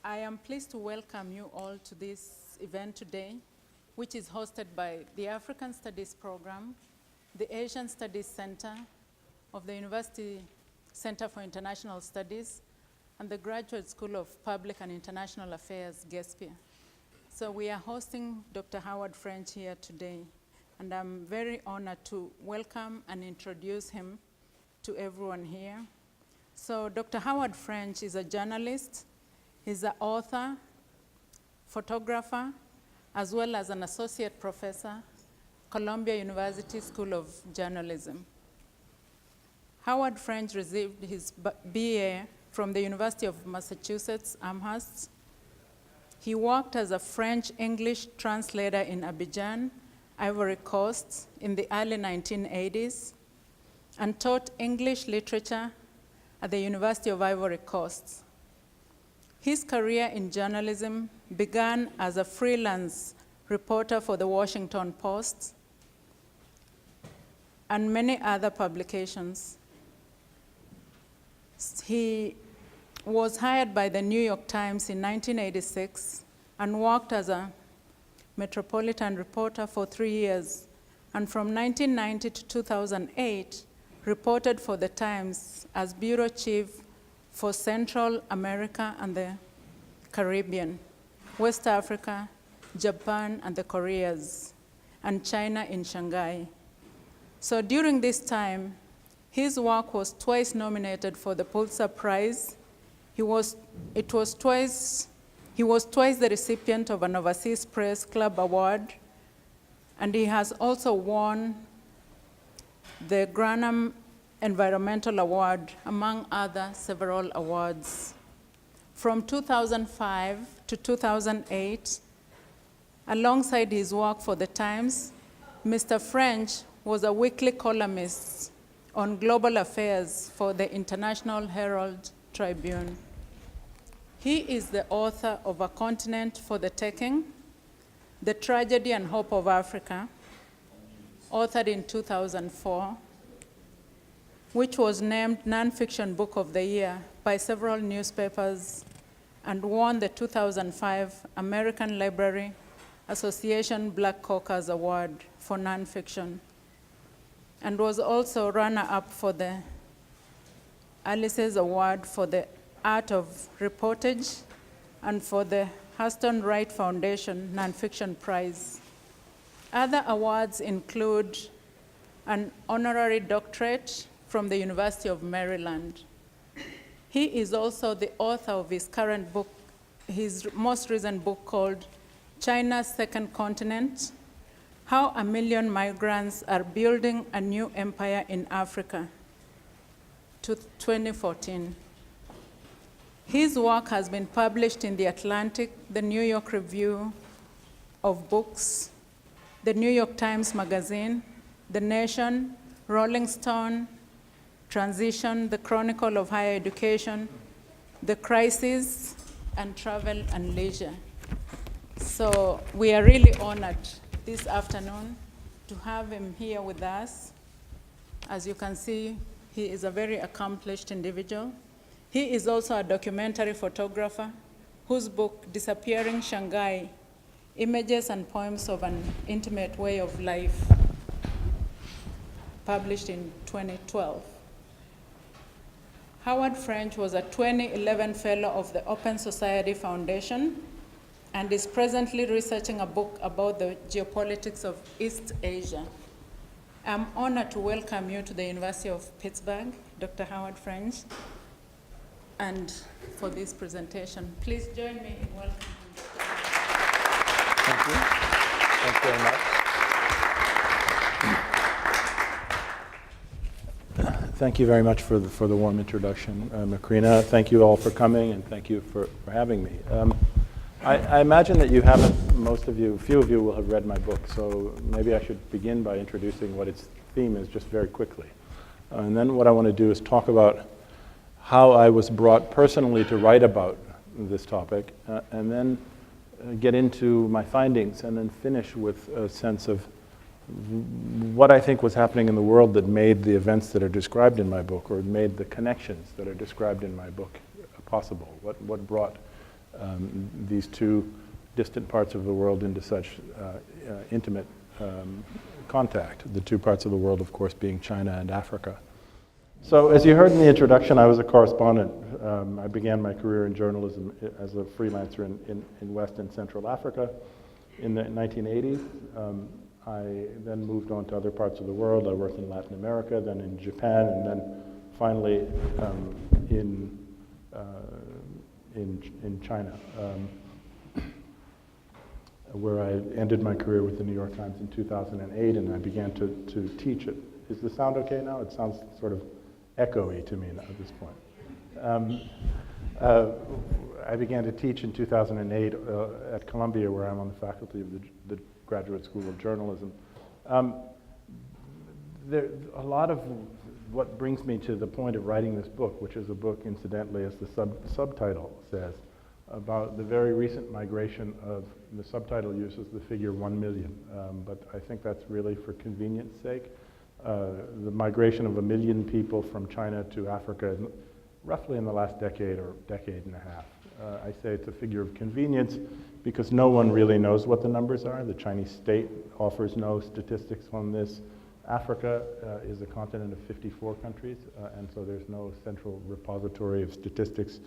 I am pleased to welcome you all to this event today, which is hosted by the African Studies Program, the Asian Studies Center of the University Center for International Studies, and the Graduate School of Public and International Affairs, GESPIA. So we are hosting Dr. Howard French here today, and I'm very honored to welcome and introduce him to everyone here. So Dr. Howard French is a journalist. He's an author, photographer, as well as an associate professor, Columbia University School of Journalism. Howard French received his BA from the University of Massachusetts, Amherst. He worked as a French-English translator in Abidjan, Ivory Coast, in the early 1980s, and taught English literature at the University of Ivory Coast. His career in journalism began as a freelance reporter for the Washington Post and many other publications. He was hired by the New York Times in 1986 and worked as a metropolitan reporter for 3 years. And from 1990 to 2008, reported for the Times as bureau chief for Central America and the Caribbean, West Africa, Japan and the Koreas, and China in Shanghai. So during this time, his work was twice nominated for the Pulitzer Prize. He was twice the recipient of an Overseas Press Club Award, and he has also won the Granham Environmental Award, among other several awards. From 2005 to 2008, alongside his work for the Times, Mr. French was a weekly columnist on global affairs for the International Herald Tribune. He is the author of A Continent for the Taking, The Tragedy and Hope of Africa, authored in 2004, which was named Nonfiction Book of the Year by several newspapers and won the 2005 American Library Association Black Caucus Award for nonfiction, and was also runner-up for the Alice's Award for the Art of Reportage and for the Hurston Wright Foundation Nonfiction Prize. Other awards include an honorary doctorate from the University of Maryland. He is also the author of his current book, his most recent book called China's Second Continent: How a Million Migrants Are Building a New Empire in Africa, to 2014. His work has been published in The Atlantic, the New York Review of Books, the New York Times Magazine, The Nation, Rolling Stone, Transition, the Chronicle of Higher Education, The Crisis, and Travel and Leisure. So we are really honored this afternoon to have him here with us. As you can see, he is a very accomplished individual. He is also a documentary photographer whose book, Disappearing Shanghai, Images and Poems of an Intimate Way of Life, published in 2012. Howard French was a 2011 Fellow of the Open Society Foundation and is presently researching a book about the geopolitics of East Asia. I'm honored to welcome you to the University of Pittsburgh, Dr. Howard French, and for this presentation. Please join me in welcoming him. Thank you. Thanks very much. Thank you very much for the warm introduction, Macrina. Thank you all for coming, and thank you for having me. I imagine that you haven't, few of you will have read my book, so maybe I should begin by introducing what its theme is just very quickly. And then what I want to do is talk about how I was brought personally to write about this topic, and then get into my findings, and then finish with a sense of what I think was happening in the world that made the events that are described in my book, or made the connections that are described in my book, possible. What brought these two distant parts of the world into such intimate contact. The two parts of the world, of course, being China and Africa. So as you heard in the introduction, I was a correspondent. I began my career in journalism as a freelancer in West and Central Africa in the 1980s. I then moved on to other parts of the world. I worked in Latin America, then in Japan, and then finally in China, where I ended my career with the New York Times in 2008, and I began to teach it. Is the sound okay now? It sounds sort of echoey to me now at this point. I began to teach in 2008 at Columbia, where I'm on the faculty of the Graduate School of Journalism. A lot of what brings me to the point of writing this book, which is a book, incidentally, as the subtitle says, about the very recent migration of, the subtitle uses the figure 1 million, but I think that's really for convenience sake. The migration of 1 million people from China to Africa roughly in the last decade or decade and a half. I say it's a figure of convenience because no one really knows what the numbers are. The Chinese state offers no statistics on this. Africa is a continent of 54 countries, and so there's no central repository of statistics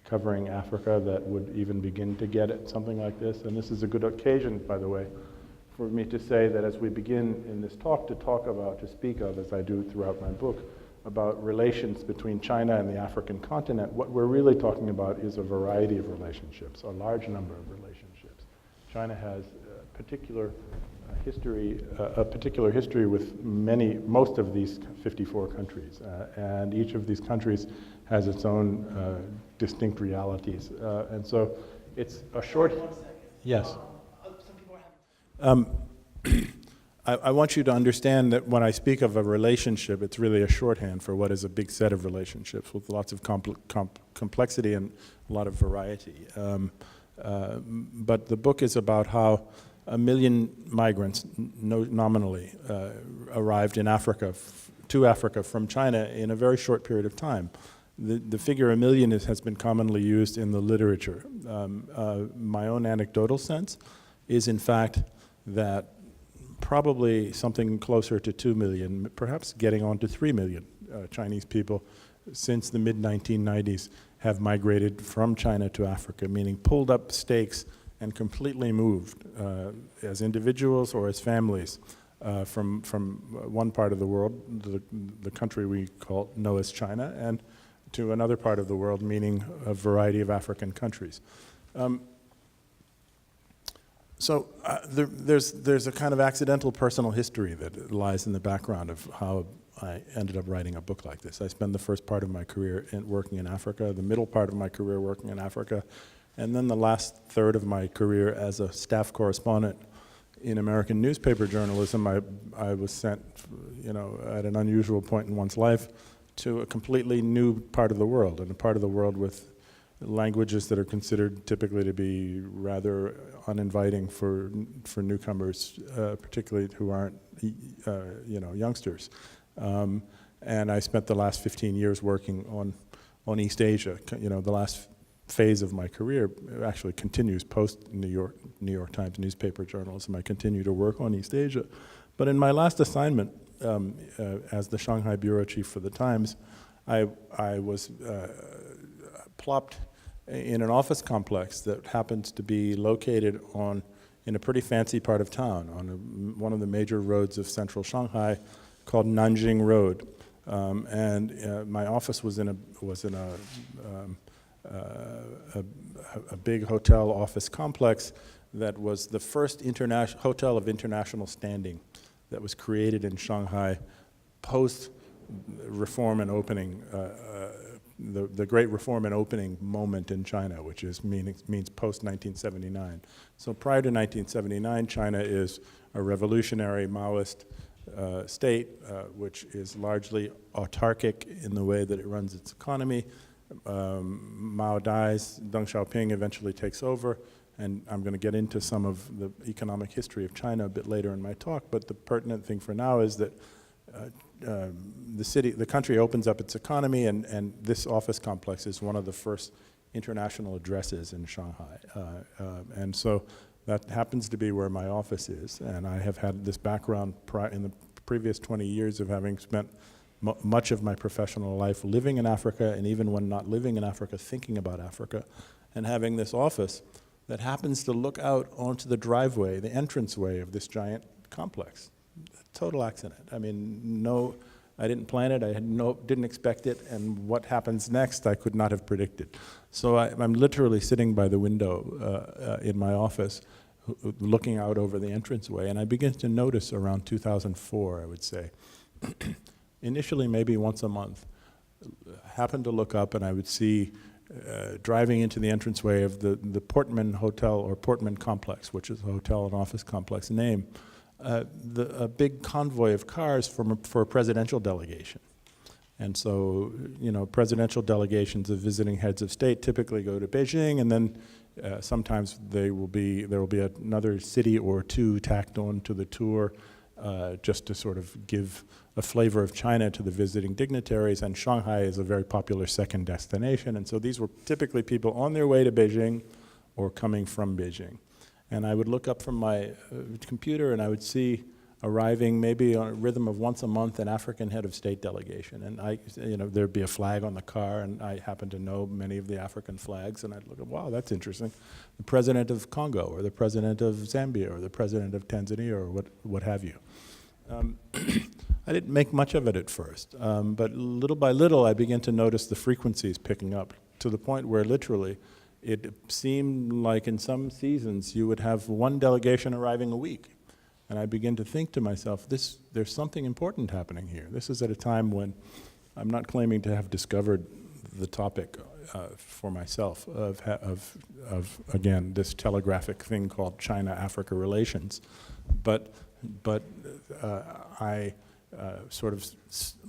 covering Africa that would even begin to get at something like this. And this is a good occasion, by the way, for me to say that as we begin in this talk to speak of, as I do throughout my book, about relations between China and the African continent, what we're really talking about is a variety of relationships, a large number of relationships. China has a particular history with most of these 54 countries, and each of these countries has its own distinct realities. And so it's a short... One second. Yes. Some people are having... I want you to understand that when I speak of a relationship, it's really a shorthand for what is a big set of relationships with lots of complexity and a lot of variety. But the book is about how 1 million migrants, nominally, arrived in Africa, to Africa from China in a very short period of time. The figure 1 million has been commonly used in the literature. My own anecdotal sense is, in fact, that probably something closer to 2 million, perhaps getting on to 3 million Chinese people since the mid-1990s have migrated from China to Africa, meaning pulled up stakes and completely moved as individuals or as families from one part of the world, the country we know as China, and to another part of the world, meaning a variety of African countries. So there's a kind of accidental personal history that lies in the background of how I ended up writing a book like this. I spent the first part of my career working in Africa, the middle part of my career working in Africa, and then the last third of my career as a staff correspondent in American newspaper journalism. I was sent, at an unusual point in one's life to a completely new part of the world, and a part of the world with languages that are considered typically to be rather uninviting for newcomers, particularly who aren't, youngsters. And I spent the last 15 years working on East Asia. The last phase of my career actually continues post New York Times newspaper journalism. I continue to work on East Asia. But in my last assignment as the Shanghai bureau chief for the Times, I was plopped in an office complex that happens to be located in a pretty fancy part of town, on one of the major roads of central Shanghai called Nanjing Road. And my office was in a big hotel office complex that was the first hotel of international standing that was created in Shanghai post-reform and opening, the great reform and opening moment in China, which means post-1979. So prior to 1979, China is a revolutionary Maoist state, which is largely autarkic in the way that it runs its economy. Mao dies, Deng Xiaoping eventually takes over, and I'm going to get into some of the economic history of China a bit later in my talk, but the pertinent thing for now is that the country opens up its economy, and this office complex is one of the first international addresses in Shanghai. And so that happens to be where my office is, and I have had this background in the previous 20 years of having spent much of my professional life living in Africa, and even when not living in Africa, thinking about Africa, and having this office that happens to look out onto the driveway, the entranceway of this giant complex. Total accident. I mean, I didn't plan it, didn't expect it, and what happens next I could not have predicted. So I'm literally sitting by the window in my office, looking out over the entranceway, and I begin to notice around 2004, I would say, initially maybe once a month, happened to look up and I would see driving into the entranceway of the Portman Hotel or Portman Complex, which is a hotel and office complex name, a big convoy of cars for a presidential delegation. And so, presidential delegations of visiting heads of state typically go to Beijing, and then sometimes there will be another city or two tacked on to the tour just to sort of give a flavor of China to the visiting dignitaries, and Shanghai is a very popular second destination, and so these were typically people on their way to Beijing or coming from Beijing. And I would look up from my computer and I would see arriving maybe on a rhythm of once a month an African head of state delegation, and there'd be a flag on the car, and I happen to know many of the African flags, and I'd look at, wow, that's interesting. The president of Congo, or the president of Zambia, or the president of Tanzania, or what have you. I didn't make much of it at first, but little by little I began to notice the frequencies picking up to the point where literally it seemed like in some seasons you would have one delegation arriving a week. And I begin to think to myself, there's something important happening here. This is at a time when I'm not claiming to have discovered the topic for myself of again, this telegraphic thing called China-Africa relations. But I sort of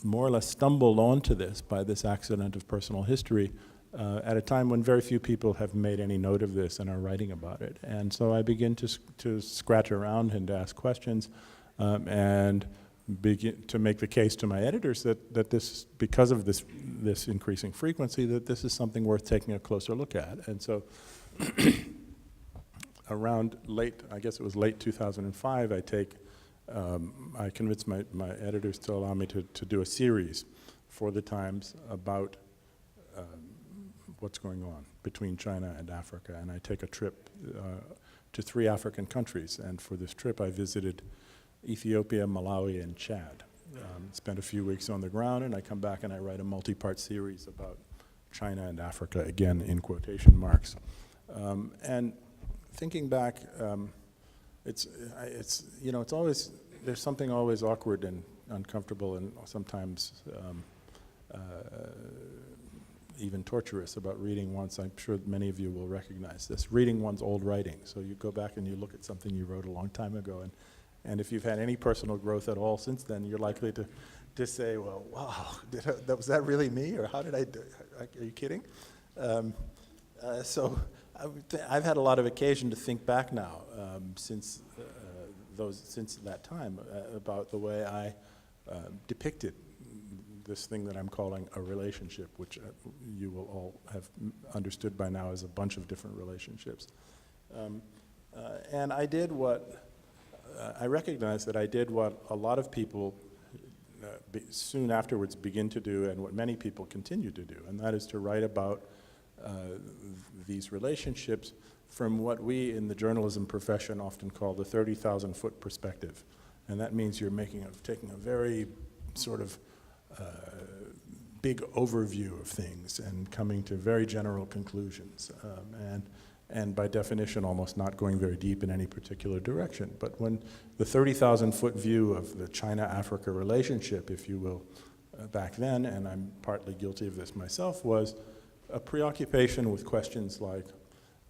more or less stumbled onto this by this accident of personal history at a time when very few people have made any note of this and are writing about it. And so I begin to scratch around and to ask questions and begin to make the case to my editors that this, because of this increasing frequency, that this is something worth taking a closer look at. And so around I guess it was late 2005, I convinced my editors to allow me to do a series for the Times about what's going on between China and Africa. And I take a trip to 3 African countries. And for this trip, I visited Ethiopia, Malawi, and Chad. Spent a few weeks on the ground, and I come back and I write a multi-part series about China and Africa, again, in quotation marks. And thinking back, it's always, there's something always awkward and uncomfortable and sometimes even torturous about reading once. I'm sure many of you will recognize this, reading one's old writing. So you go back and you look at something you wrote a long time ago, and if you've had any personal growth at all since then, you're likely to say, well, wow, was that really me, or how did I do it? Are you kidding? So I've had a lot of occasion to think back now since that time about the way I depicted this thing that I'm calling a relationship, which you will all have understood by now as a bunch of different relationships. And I did I recognized that I did what a lot of people soon afterwards begin to do, and what many people continue to do, and that is to write about these relationships from what we in the journalism profession often call the 30,000-foot perspective. And that means you're taking a very sort of big overview of things and coming to very general conclusions, and by definition almost not going very deep in any particular direction. But when the 30,000-foot view of the China-Africa relationship, if you will, back then, and I'm partly guilty of this myself, was a preoccupation with questions like,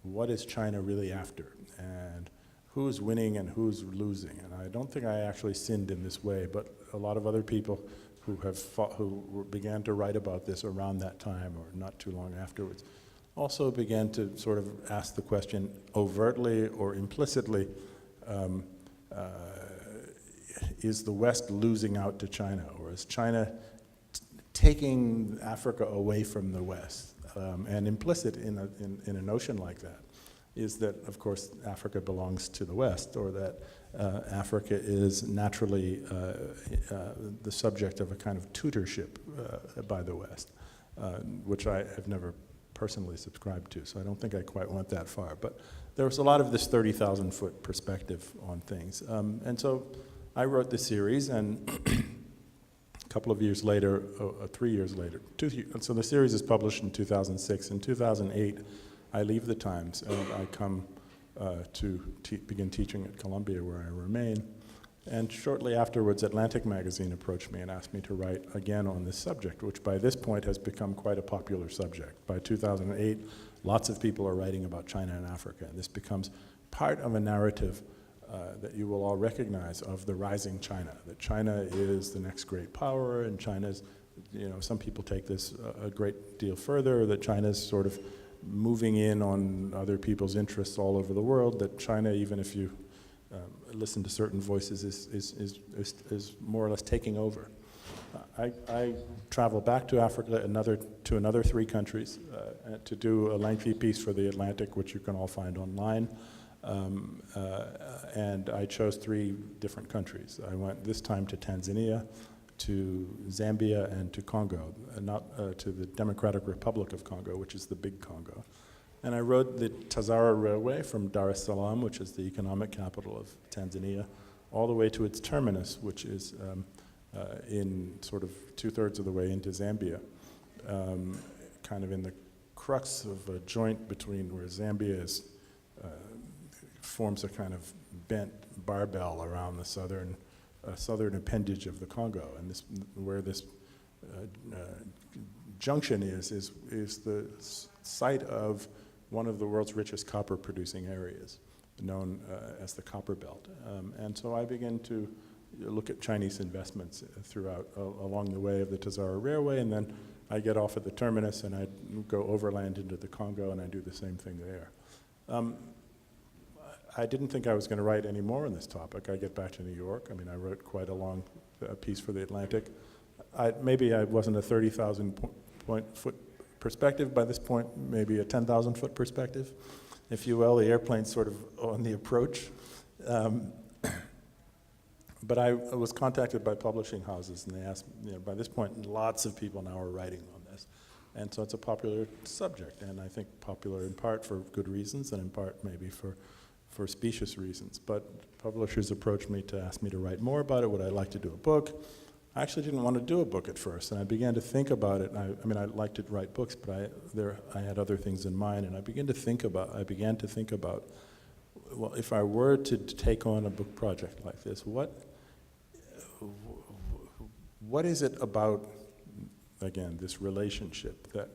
what is China really after? And who's winning and who's losing? And I don't think I actually sinned in this way, but a lot of other people who began to write about this around that time or not too long afterwards also began to sort of ask the question overtly or implicitly, is the West losing out to China, or is China taking Africa away from the West? And implicit in a notion like that is that, of course, Africa belongs to the West, or that Africa is naturally the subject of a kind of tutorship by the West, which I have never personally subscribed to, so I don't think I quite went that far. But there was a lot of this 30,000-foot perspective on things. And so I wrote the series, and a couple of years later, 3 years later, so the series is published in 2006. In 2008, I leave the Times, and I come to begin teaching at Columbia, where I remain. And shortly afterwards, Atlantic Magazine approached me and asked me to write again on this subject, which by this point has become quite a popular subject. By 2008, lots of people are writing about China and Africa, and this becomes part of a narrative that you will all recognize of the rising China, that China is the next great power, and China's, some people take this a great deal further, that China's sort of moving in on other people's interests all over the world, that China, even if you listen to certain voices, is more or less taking over. I travel back to Africa, to another 3 countries, to do a lengthy piece for the Atlantic, which you can all find online. And I chose 3 different countries. I went this time to Tanzania, to Zambia, and to Congo, not to the Democratic Republic of Congo, which is the big Congo. And I rode the Tazara Railway from Dar es Salaam, which is the economic capital of Tanzania, all the way to its terminus, which is in sort of 2/3 of the way into Zambia, kind of in the crux of a joint between where Zambia forms a kind of bent barbell around the southern appendage of the Congo, and where this junction is the site of one of the world's richest copper-producing areas, known as the Copper Belt. And so I began to look at Chinese investments throughout along the way of the Tazara Railway, and then I get off at the terminus and I go overland into the Congo, and I do the same thing there. I didn't think I was going to write any more on this topic. I get back to New York. I mean, I wrote quite a long piece for the Atlantic. Maybe I wasn't a 30,000-foot perspective by this point, maybe a 10,000-foot perspective, if you will. The airplane's sort of on the approach. But I was contacted by publishing houses, and they asked, by this point, lots of people now are writing on this. And so it's a popular subject, and I think popular in part for good reasons, and in part maybe for specious reasons. But publishers approached me to ask me to write more about it. Would I like to do a book? I actually didn't want to do a book at first, and I began to think about it. I mean, I like to write books, but I had other things in mind, and I began to think about, well, if I were to take on a book project like this, what is it about, again, this relationship that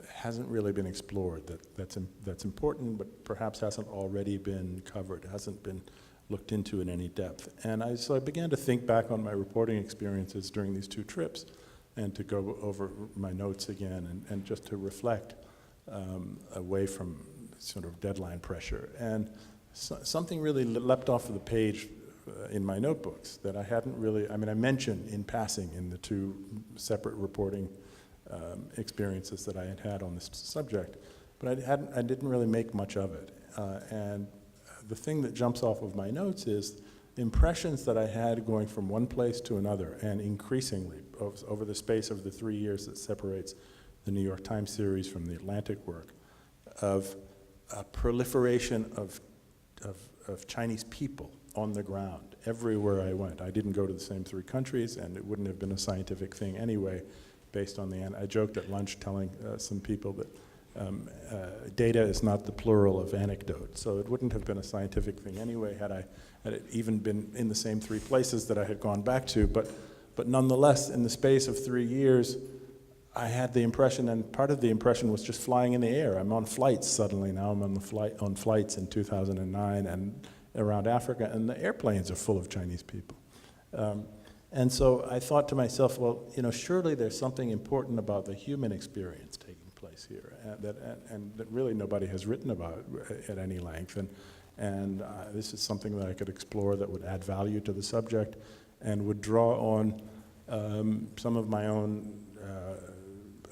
hasn't really been explored, that's important, but perhaps hasn't already been covered, hasn't been looked into in any depth. And so I began to think back on my reporting experiences during these 2 trips, and to go over my notes again, and just to reflect away from sort of deadline pressure. And something really leapt off of the page in my notebooks that I hadn't really, I mentioned in passing in the 2 separate reporting experiences that I had on this subject, but I didn't really make much of it. And the thing that jumps off of my notes is impressions that I had going from one place to another, and increasingly over the space of the 3 years that separates the New York Times series from the Atlantic work, of a proliferation of Chinese people on the ground everywhere I went. I didn't go to the same 3 countries, and it wouldn't have been a scientific thing anyway, based on I joked at lunch telling some people that data is not the plural of anecdote, so it wouldn't have been a scientific thing anyway had it even been in the same 3 places that I had gone back to. But nonetheless, in the space of 3 years, I had the impression, and part of the impression was just flying in the air. I'm on flights suddenly now. I'm on flights in 2009 and around Africa, and the airplanes are full of Chinese people. And so I thought to myself, well, surely there's something important about the human experience taking place here, and that really nobody has written about at any length. And this is something that I could explore that would add value to the subject and would draw on some of my own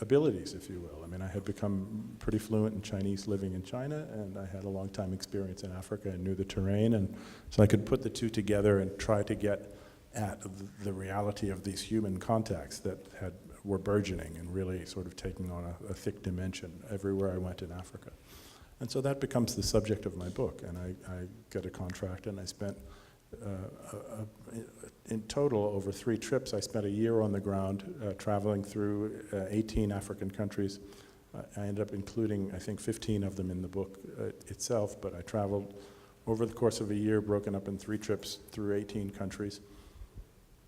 abilities, if you will. I mean, I had become pretty fluent in Chinese living in China, and I had a long time experience in Africa and knew the terrain, and so I could put the two together and try to get at the reality of these human contacts that were burgeoning and really sort of taking on a thick dimension everywhere I went in Africa. And so that becomes the subject of my book, and I get a contract, and I spent, in total, over 3 trips, I spent a year on the ground traveling through 18 African countries. I ended up including, I think, 15 of them in the book itself, but I traveled over the course of a year, broken up in 3 trips through 18 countries.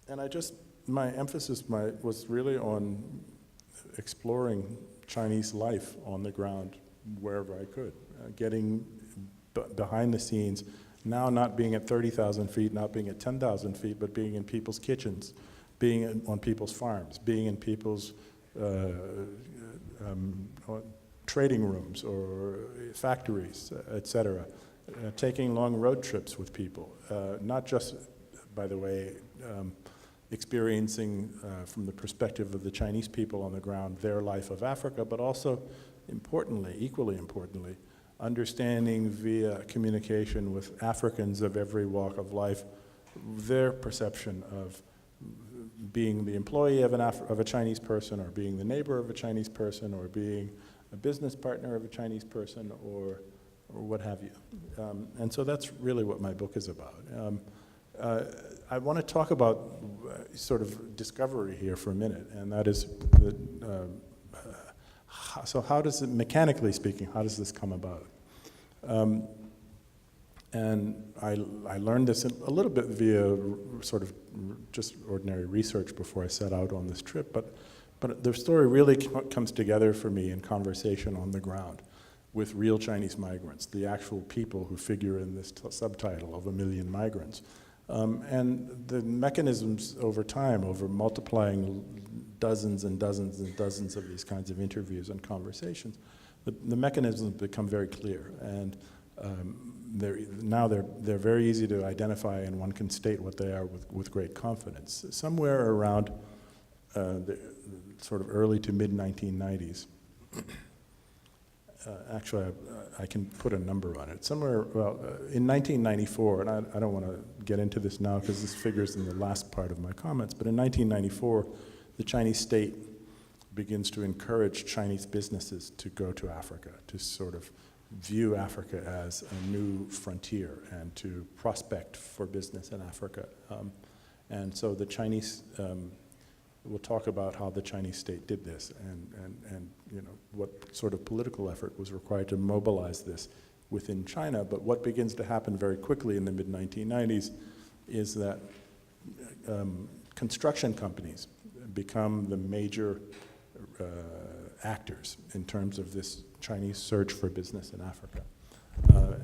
And my emphasis was really on exploring Chinese life on the ground wherever I could, getting behind the scenes, now not being at 30,000 feet, not being at 10,000 feet, but being in people's kitchens, being on people's farms, being in people's trading rooms or factories, et cetera, taking long road trips with people, not just, by the way, experiencing from the perspective of the Chinese people on the ground their life of Africa, but also importantly, equally importantly, understanding via communication with Africans of every walk of life their perception of being the employee of a Chinese person, or being the neighbor of a Chinese person, or being a business partner of a Chinese person, or what have you. And so that's really what my book is about. I want to talk about sort of discovery here for a minute, and that is, so how does it, mechanically speaking, how does this come about? And I learned this a little bit via sort of just ordinary research before I set out on this trip, but the story really comes together for me in conversation on the ground with real Chinese migrants, the actual people who figure in this subtitle of 1 million migrants. And the mechanisms over time, over multiplying dozens and dozens and dozens of these kinds of interviews and conversations, the mechanisms become very clear. And they're very easy to identify, and one can state what they are with great confidence. Somewhere around the sort of early to mid-1990s, actually, I can put a number on it. Somewhere, well, in 1994, and I don't want to get into this now because this figures in the last part of my comments, but in 1994, the Chinese state begins to encourage Chinese businesses to go to Africa, to sort of view Africa as a new frontier and to prospect for business in Africa. And so the Chinese, we'll talk about how the Chinese state did this and you know, what sort of political effort was required to mobilize this within China. But what begins to happen very quickly in the mid-1990s is that construction companies become the major actors in terms of this Chinese search for business in Africa.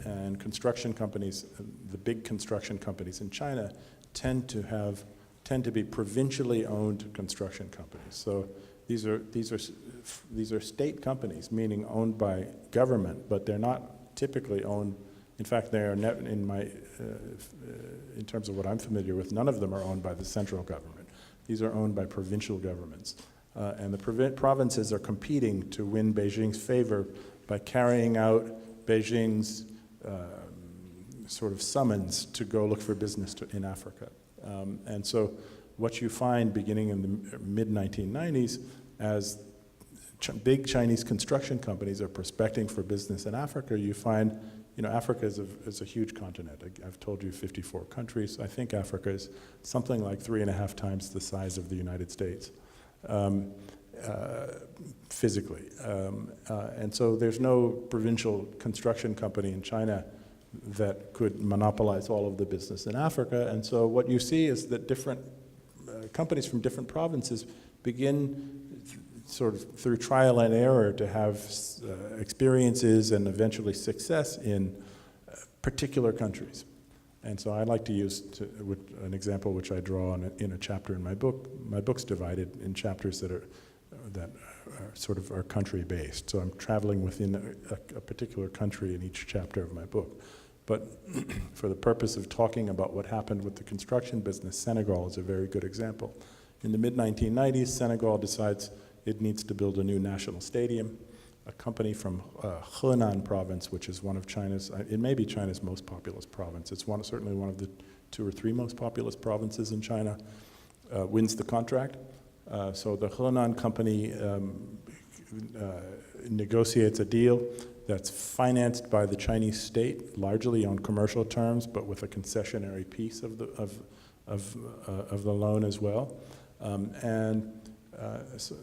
And construction companies, the big construction companies in China, tend to be provincially owned construction companies. So these are state companies, meaning owned by government, but they're not typically owned. In fact, they are in terms of what I'm familiar with, none of them are owned by the central government. These are owned by provincial governments. And the provinces are competing to win Beijing's favor by carrying out Beijing's sort of summons to go look for business in Africa. And so what you find beginning in the mid-1990s, as big Chinese construction companies are prospecting for business in Africa, you find, you know, Africa is a huge continent. I've told you 54 countries. I think Africa is something like 3.5 times the size of the United States. Physically. And so there's no provincial construction company in China that could monopolize all of the business in Africa. And so what you see is that different companies from different provinces begin sort of through trial and error to have experiences and eventually success in particular countries. And so I like to use an example which I draw in a chapter in my book. My book's divided in chapters that are sort of country-based. So I'm traveling within a particular country in each chapter of my book. But for the purpose of talking about what happened with the construction business, Senegal is a very good example. In the mid-1990s, Senegal decides, it needs to build a new national stadium. A company from Henan province, which is one of China's, it may be China's most populous province. It's certainly one of the 2 or 3 most populous provinces in China, wins the contract. So the Henan company negotiates a deal that's financed by the Chinese state, largely on commercial terms, but with a concessionary piece of the loan as well. So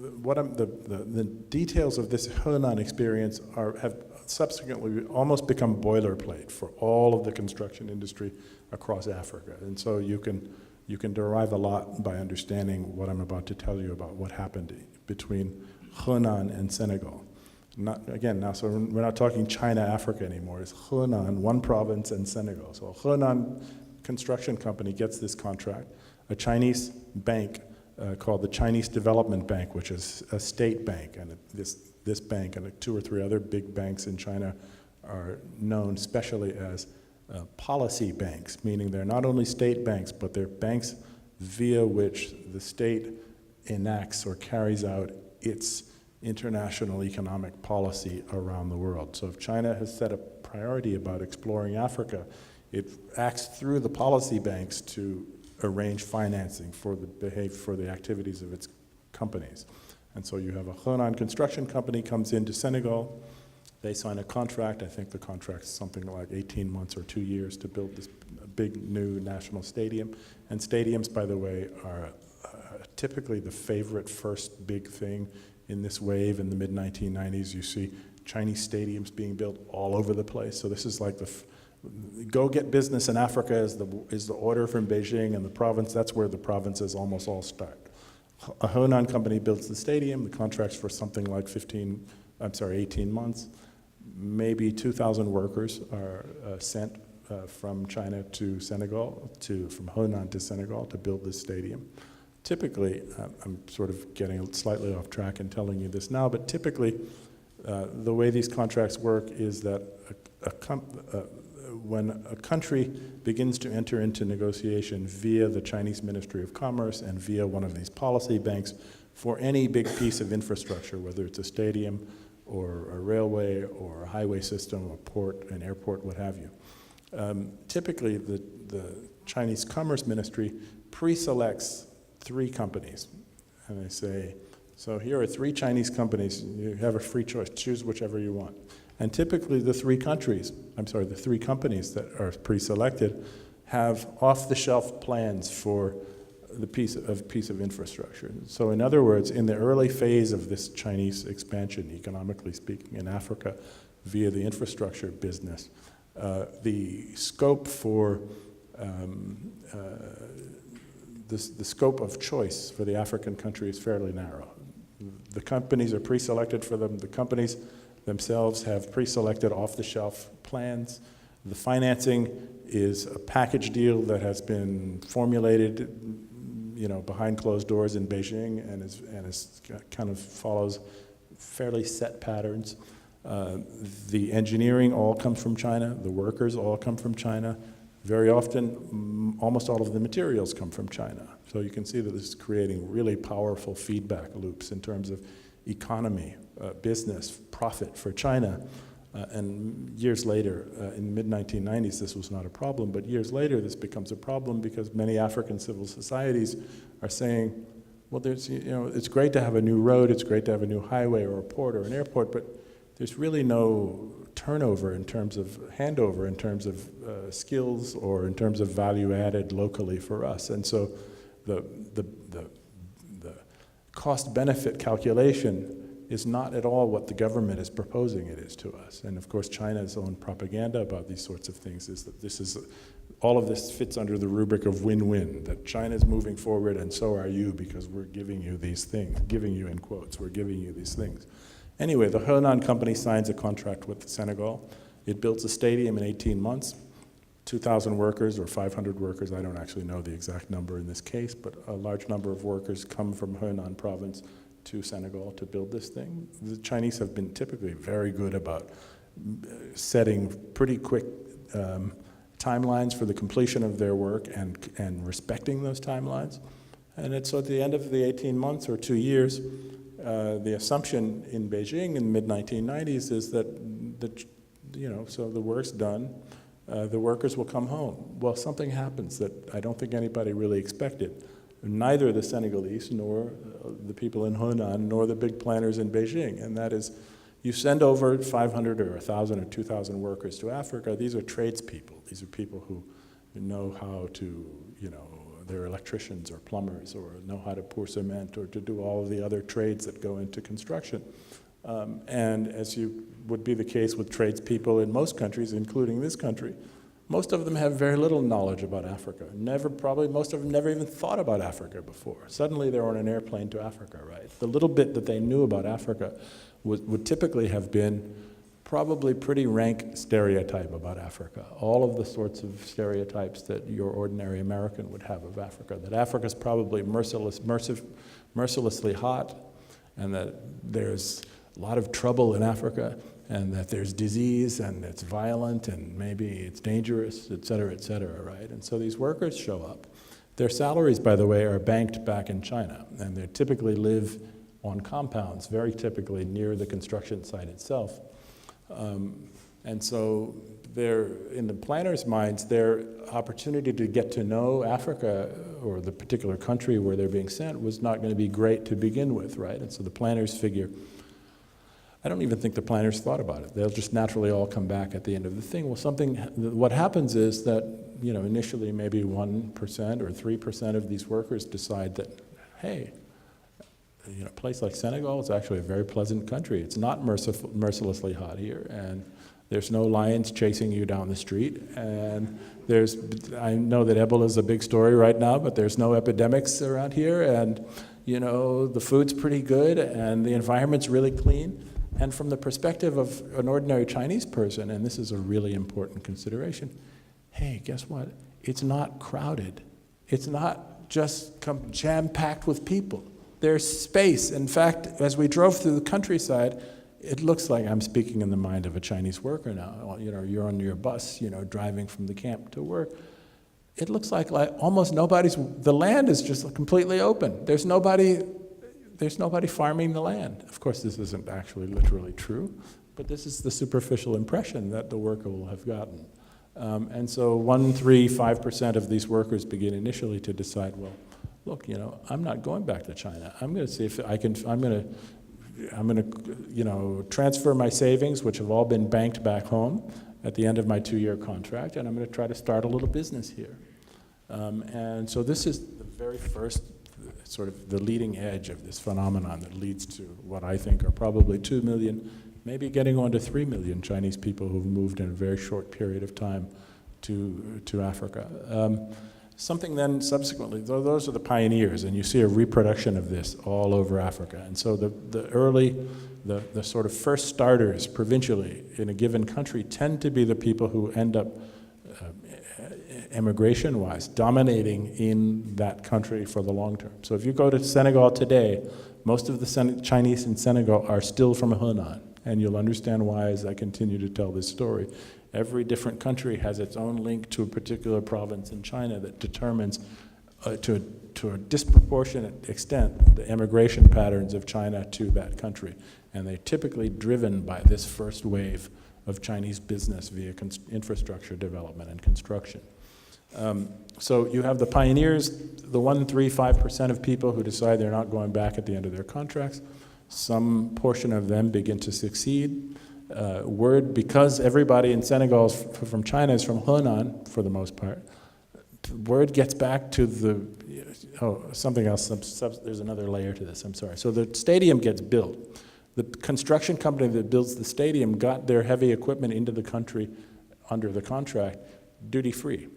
the details of this Henan experience have subsequently almost become boilerplate for all of the construction industry across Africa. And so you can derive a lot by understanding what I'm about to tell you about what happened between Henan and Senegal. So we're not talking China, Africa anymore. It's Henan, one province, and Senegal. So Henan construction company gets this contract. A Chinese bank called the Chinese Development Bank, which is a state bank, and this bank and 2 or 3 other big banks in China are known specially as policy banks, meaning they're not only state banks, but they're banks via which the state enacts or carries out its international economic policy around the world. So if China has set a priority about exploring Africa, it acts through the policy banks to arrange financing for the activities of its companies. And so you have a Henan construction company comes into Senegal, they sign a contract. I think the contract's something like 18 months or 2 years to build this big new national stadium. And stadiums, by the way, are typically the favorite first big thing in this wave. In the mid-1990s, you see Chinese stadiums being built all over the place. So this is like go get business in Africa is the order from Beijing, and the province, that's where the provinces almost all start. A Henan company builds the stadium. The contract's for something like 18 months. Maybe 2,000 workers are sent from China to Senegal, from Henan to Senegal to build this stadium. Typically, I'm sort of getting slightly off track and telling you this now, but typically the way these contracts work is that when a country begins to enter into negotiation via the Chinese Ministry of Commerce and via one of these policy banks for any big piece of infrastructure, whether it's a stadium or a railway or a highway system, a port, an airport, what have you. Typically, the Chinese Commerce Ministry pre-selects 3 companies. And they say, so here are 3 Chinese companies. You have a free choice. Choose whichever you want. And typically, the 3 companies that are pre-selected have off-the-shelf plans for the piece of infrastructure. So in other words, in the early phase of this Chinese expansion, economically speaking, in Africa, via the infrastructure business, the scope for the scope of choice for the African country is fairly narrow. The companies are pre-selected for them. The companies themselves have pre-selected off-the-shelf plans. The financing is a package deal that has been formulated, behind closed doors in Beijing, and is kind of follows fairly set patterns. The engineering all comes from China. The workers all come from China. Very often, almost all of the materials come from China. So you can see that this is creating really powerful feedback loops in terms of economy, business, profit for China. And years later, in the mid-1990s, this was not a problem, but years later, this becomes a problem because many African civil societies are saying, well, it's great to have a new road, it's great to have a new highway or a port or an airport, but there's really no turnover in terms of handover, in terms of skills or in terms of value added locally for us. And so the cost-benefit calculation is not at all what the government is proposing it is to us. And of course, China's own propaganda about these sorts of things is that all of this fits under the rubric of win-win, that China's moving forward and so are you because we're giving you these things, giving you in quotes, we're giving you these things. Anyway, the Henan company signs a contract with Senegal. It builds a stadium in 18 months, 2,000 workers or 500 workers, I don't actually know the exact number in this case, but a large number of workers come from Henan province to Senegal to build this thing. The Chinese have been typically very good about setting pretty quick timelines for the completion of their work and respecting those timelines. And so at the end of the 18 months or 2 years, the assumption in Beijing in the mid-1990s is that, so the work's done, the workers will come home. Well, something happens that I don't think anybody really expected. Neither the Senegalese, nor the people in Hunan, nor the big planners in Beijing, and that is, you send over 500 or 1,000 or 2,000 workers to Africa. These are tradespeople. These are people who know how to, they're electricians or plumbers, or know how to pour cement, or to do all of the other trades that go into construction. And as would be the case with tradespeople in most countries, including this country, most of them have very little knowledge about Africa. Most of them never even thought about Africa before. Suddenly they're on an airplane to Africa, right? The little bit that they knew about Africa would typically have been probably pretty rank stereotype about Africa. All of the sorts of stereotypes that your ordinary American would have of Africa. That Africa's probably mercilessly hot, and that there's a lot of trouble in Africa, and that there's disease, and it's violent, and maybe it's dangerous, et cetera, right? And so these workers show up. Their salaries, by the way, are banked back in China, and they typically live on compounds, very typically near the construction site itself. And so in the planners' minds, their opportunity to get to know Africa, or the particular country where they're being sent, was not going to be great to begin with, right? And so the planners figure, I don't even think the planners thought about it. They'll just naturally all come back at the end of the thing. Well, what happens is that, initially maybe 1% or 3% of these workers decide that, hey, a place like Senegal is actually a very pleasant country. It's not mercilessly hot here, and there's no lions chasing you down the street, and I know that Ebola is a big story right now, but there's no epidemics around here, and the food's pretty good, and the environment's really clean. And from the perspective of an ordinary Chinese person, and this is a really important consideration, hey, guess what? It's not crowded. It's not just jam-packed with people. There's space. In fact, as we drove through the countryside, it looks like I'm speaking in the mind of a Chinese worker now. You're on your bus, driving from the camp to work. It looks like almost the land is just completely open. There's nobody farming the land. Of course, this isn't actually literally true, but this is the superficial impression that the worker will have gotten. And so 1, 3, 5% of these workers begin initially to decide, well, look, I'm not going back to China. I'm going to see if I can, I'm going to transfer my savings, which have all been banked back home at the end of my 2-year contract, and I'm going to try to start a little business here. And so this is the very first sort of the leading edge of this phenomenon that leads to what I think are probably 2 million, maybe getting on to 3 million Chinese people who've moved in a very short period of time to Africa. Something then subsequently, those are the pioneers, and you see a reproduction of this all over Africa. And so the sort of first starters provincially in a given country tend to be the people who end up immigration-wise, dominating in that country for the long term. So if you go to Senegal today, most of the Chinese in Senegal are still from Hunan, and you'll understand why as I continue to tell this story. Every different country has its own link to a particular province in China that determines, to a disproportionate extent, the immigration patterns of China to that country. And they're typically driven by this first wave of Chinese business via infrastructure development and construction. So you have the pioneers, the 1, 3, 5% of people who decide they're not going back at the end of their contracts. Some portion of them begin to succeed. Because everybody in Senegal from China is from Hunan, for the most part, word gets back to something else, there's another layer to this, I'm sorry. So the stadium gets built. The construction company that builds the stadium got their heavy equipment into the country under the contract, duty-free.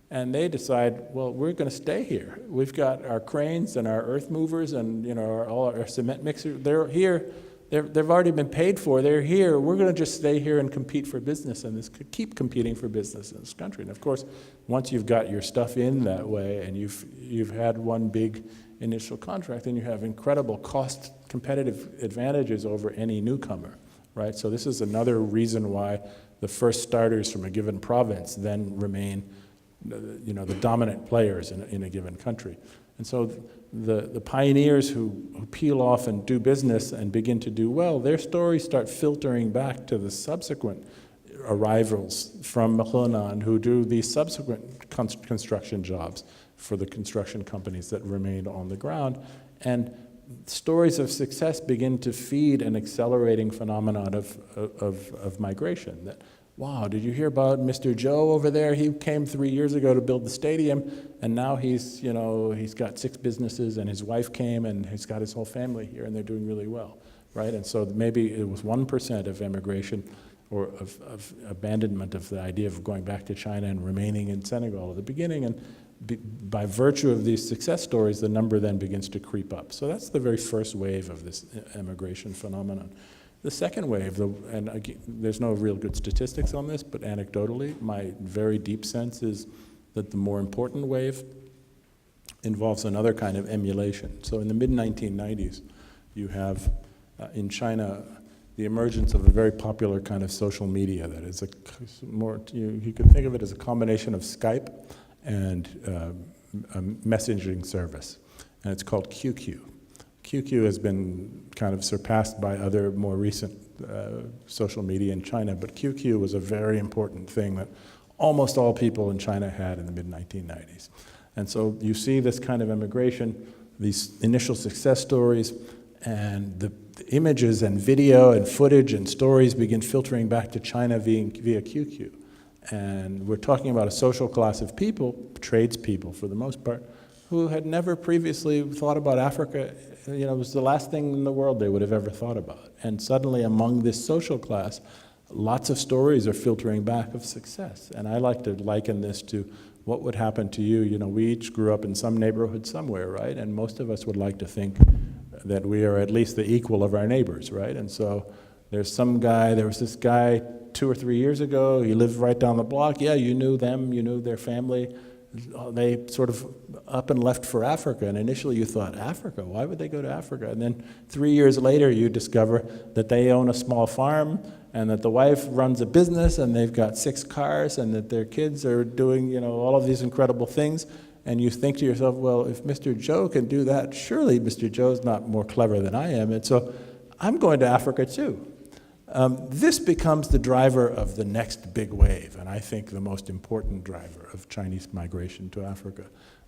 And they decide, well, we're going to stay here. We've got our cranes and our earth movers and all our cement mixers. They're here. They've already been paid for. They're here. We're going to just stay here and compete for business and keep competing for business in this country. And of course, once you've got your stuff in that way and you've had one big initial contract, then you have incredible cost competitive advantages over any newcomer, right? So this is another reason why the first starters from a given province then remain the dominant players in a given country. And so the pioneers who peel off and do business and begin to do well, their stories start filtering back to the subsequent arrivals from Henan who do these subsequent construction jobs for the construction companies that remained on the ground. And stories of success begin to feed an accelerating phenomenon of migration. That, wow, did you hear about Mr. Joe over there? He came 3 years ago to build the stadium, and now he's got 6 businesses, and his wife came, and he's got his whole family here, and they're doing really well, right? And so maybe it was 1% of immigration or of abandonment of the idea of going back to China and remaining in Senegal at the beginning, and by virtue of these success stories, the number then begins to creep up. So that's the very first wave of this immigration phenomenon. The second wave, and again, there's no real good statistics on this, but anecdotally, my very deep sense is that the more important wave involves another kind of emulation. So in the mid-1990s, you have in China the emergence of a very popular kind of social media that is you could think of it as a combination of Skype and a messaging service, and it's called QQ. QQ has been kind of surpassed by other more recent social media in China, but QQ was a very important thing that almost all people in China had in the mid-1990s. And so you see this kind of immigration, these initial success stories, and the images and video and footage and stories begin filtering back to China via QQ. And we're talking about a social class of people, tradespeople for the most part, who had never previously thought about Africa. It was the last thing in the world they would have ever thought about. And suddenly among this social class, lots of stories are filtering back of success. And I like to liken this to what would happen to you. We each grew up in some neighborhood somewhere, right? And most of us would like to think that we are at least the equal of our neighbors, right? And so there was this guy 2 or 3 years ago, he lived right down the block. Yeah, you knew them, you knew their family. They sort of up and left for Africa, and initially you thought, Africa? Why would they go to Africa? And then 3 years later you discover that they own a small farm, and that the wife runs a business, and they've got 6 cars, and that their kids are doing all of these incredible things. And you think to yourself, well, if Mr. Joe can do that, surely Mr. Joe's not more clever than I am, and so I'm going to Africa too. This becomes the driver of the next big wave, and I think the most important driver of Chinese migration to Africa,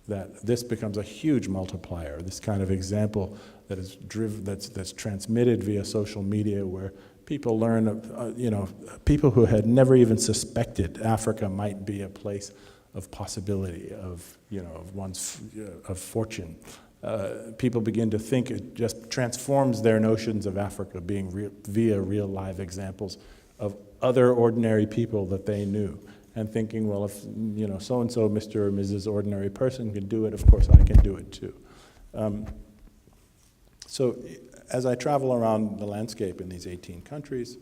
that this becomes a huge multiplier, this kind of example that is that's transmitted via social media, where people learn of, people who had never even suspected Africa might be a place of possibility, of fortune. People begin to think it just transforms their notions of Africa being via real live examples of other ordinary people that they knew, and thinking, well, if so-and-so, Mr. or Mrs. Ordinary Person can do it, of course I can do it too. So as I travel around the landscape in these 18 countries,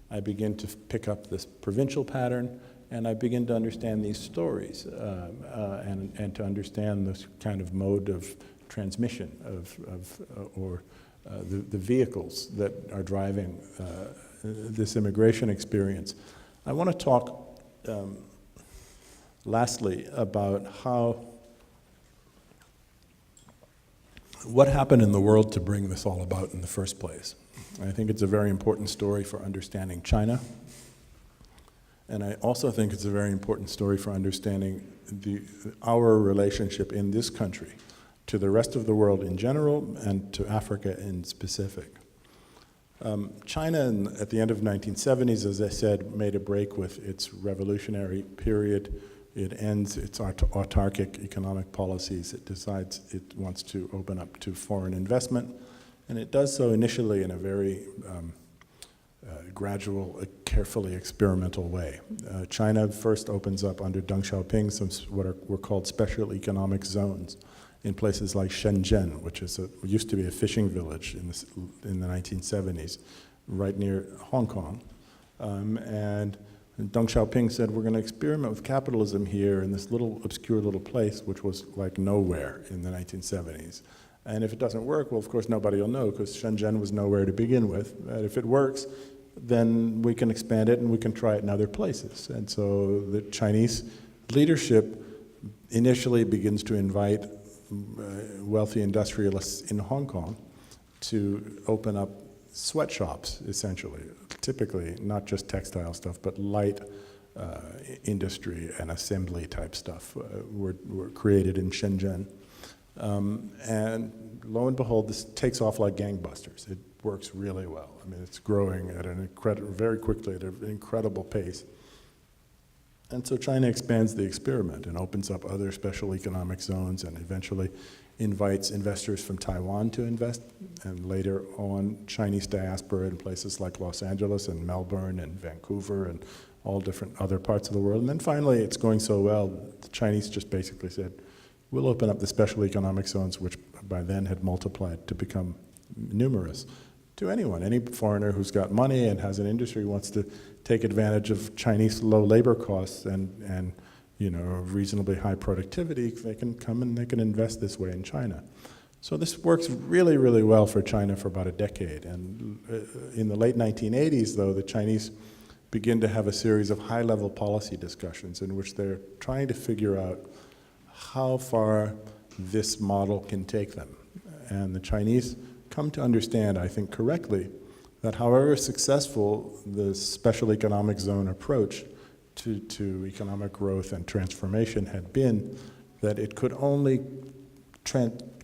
I begin to pick up this provincial pattern, and I begin to understand these stories and to understand this kind of mode of transmission or the vehicles that are driving this immigration experience. I want to talk lastly about what happened in the world to bring this all about in the first place. I think it's a very important story for understanding China, and I also think it's a very important story for understanding our relationship in this country to the rest of the world in general and to Africa in specific. China, at the end of the 1970s, as I said, made a break with its revolutionary period. It ends its autarkic economic policies. It decides it wants to open up to foreign investment, and it does so initially in a very gradual, carefully experimental way. China first opens up under Deng Xiaoping some were called special economic zones in places like Shenzhen, which used to be a fishing village in the 1970s, right near Hong Kong. And Deng Xiaoping said, we're going to experiment with capitalism here in this little obscure little place, which was like nowhere in the 1970s. And if it doesn't work, well, of course, nobody will know, because Shenzhen was nowhere to begin with. And if it works, then we can expand it and we can try it in other places. And so the Chinese leadership initially begins to invite wealthy industrialists in Hong Kong to open up sweatshops, essentially. Typically, not just textile stuff, but light industry and assembly type stuff were created in Shenzhen. And lo and behold, this takes off like gangbusters. It works really well. I mean, it's growing at an very quickly at an incredible pace. And so China expands the experiment and opens up other special economic zones and eventually invites investors from Taiwan to invest, and later on Chinese diaspora in places like Los Angeles and Melbourne and Vancouver and all different other parts of the world. And then finally, it's going so well, the Chinese just basically said, we'll open up the special economic zones, which by then had multiplied to become numerous, to anyone. Any foreigner who's got money and has an industry wants to take advantage of Chinese low labor costs and reasonably high productivity, they can come and they can invest this way in China. So this works really, really well for China for about a decade. And in the late 1980s, though, the Chinese begin to have a series of high-level policy discussions in which they're trying to figure out how far this model can take them. And the Chinese come to understand, I think correctly, that however successful the special economic zone approach to economic growth and transformation had been, that it could only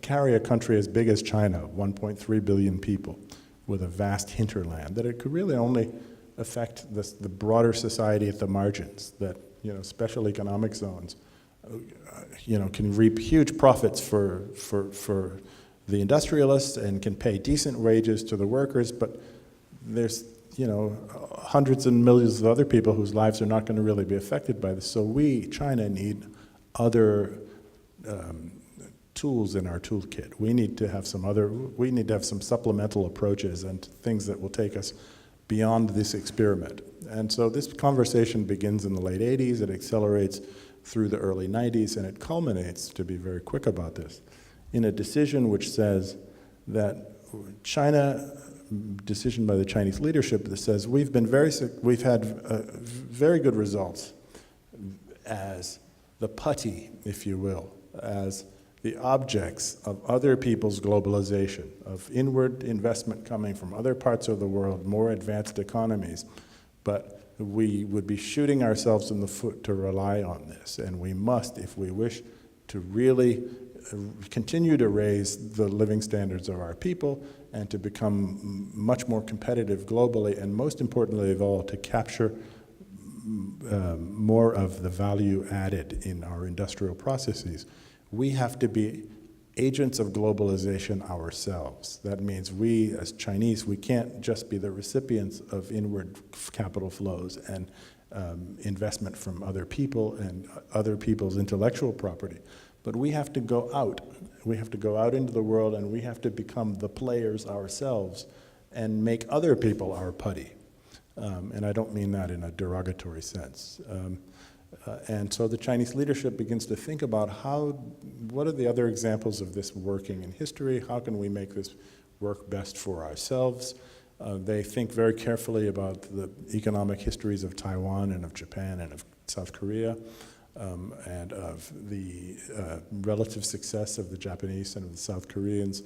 carry a country as big as China, 1.3 billion people, with a vast hinterland, that it could really only affect the broader society at the margins, that special economic zones can reap huge profits for the industrialists and can pay decent wages to the workers, but there's hundreds and millions of other people whose lives are not going to really be affected by this. So we, China, need other tools in our toolkit. We need to have some supplemental approaches and things that will take us beyond this experiment. And so this conversation begins in the late 80s, it accelerates through the early 90s, and it culminates, to be very quick about this, in a decision which says that decision by the Chinese leadership that says we've had very good results as the putty, if you will, as the objects of other people's globalization, of inward investment coming from other parts of the world, more advanced economies. But we would be shooting ourselves in the foot to rely on this, and we must, if we wish to really continue to raise the living standards of our people and to become much more competitive globally, and most importantly of all, to capture more of the value added in our industrial processes. We have to be agents of globalization ourselves. That means we, as Chinese, we can't just be the recipients of inward capital flows and investment from other people and other people's intellectual property. But we have to go out. We have to go out into the world, and we have to become the players ourselves and make other people our putty. And I don't mean that in a derogatory sense. And so the Chinese leadership begins to think about what are the other examples of this working in history? How can we make this work best for ourselves? They think very carefully about the economic histories of Taiwan and of Japan and of South Korea, and of the relative success of the Japanese and of the South Koreans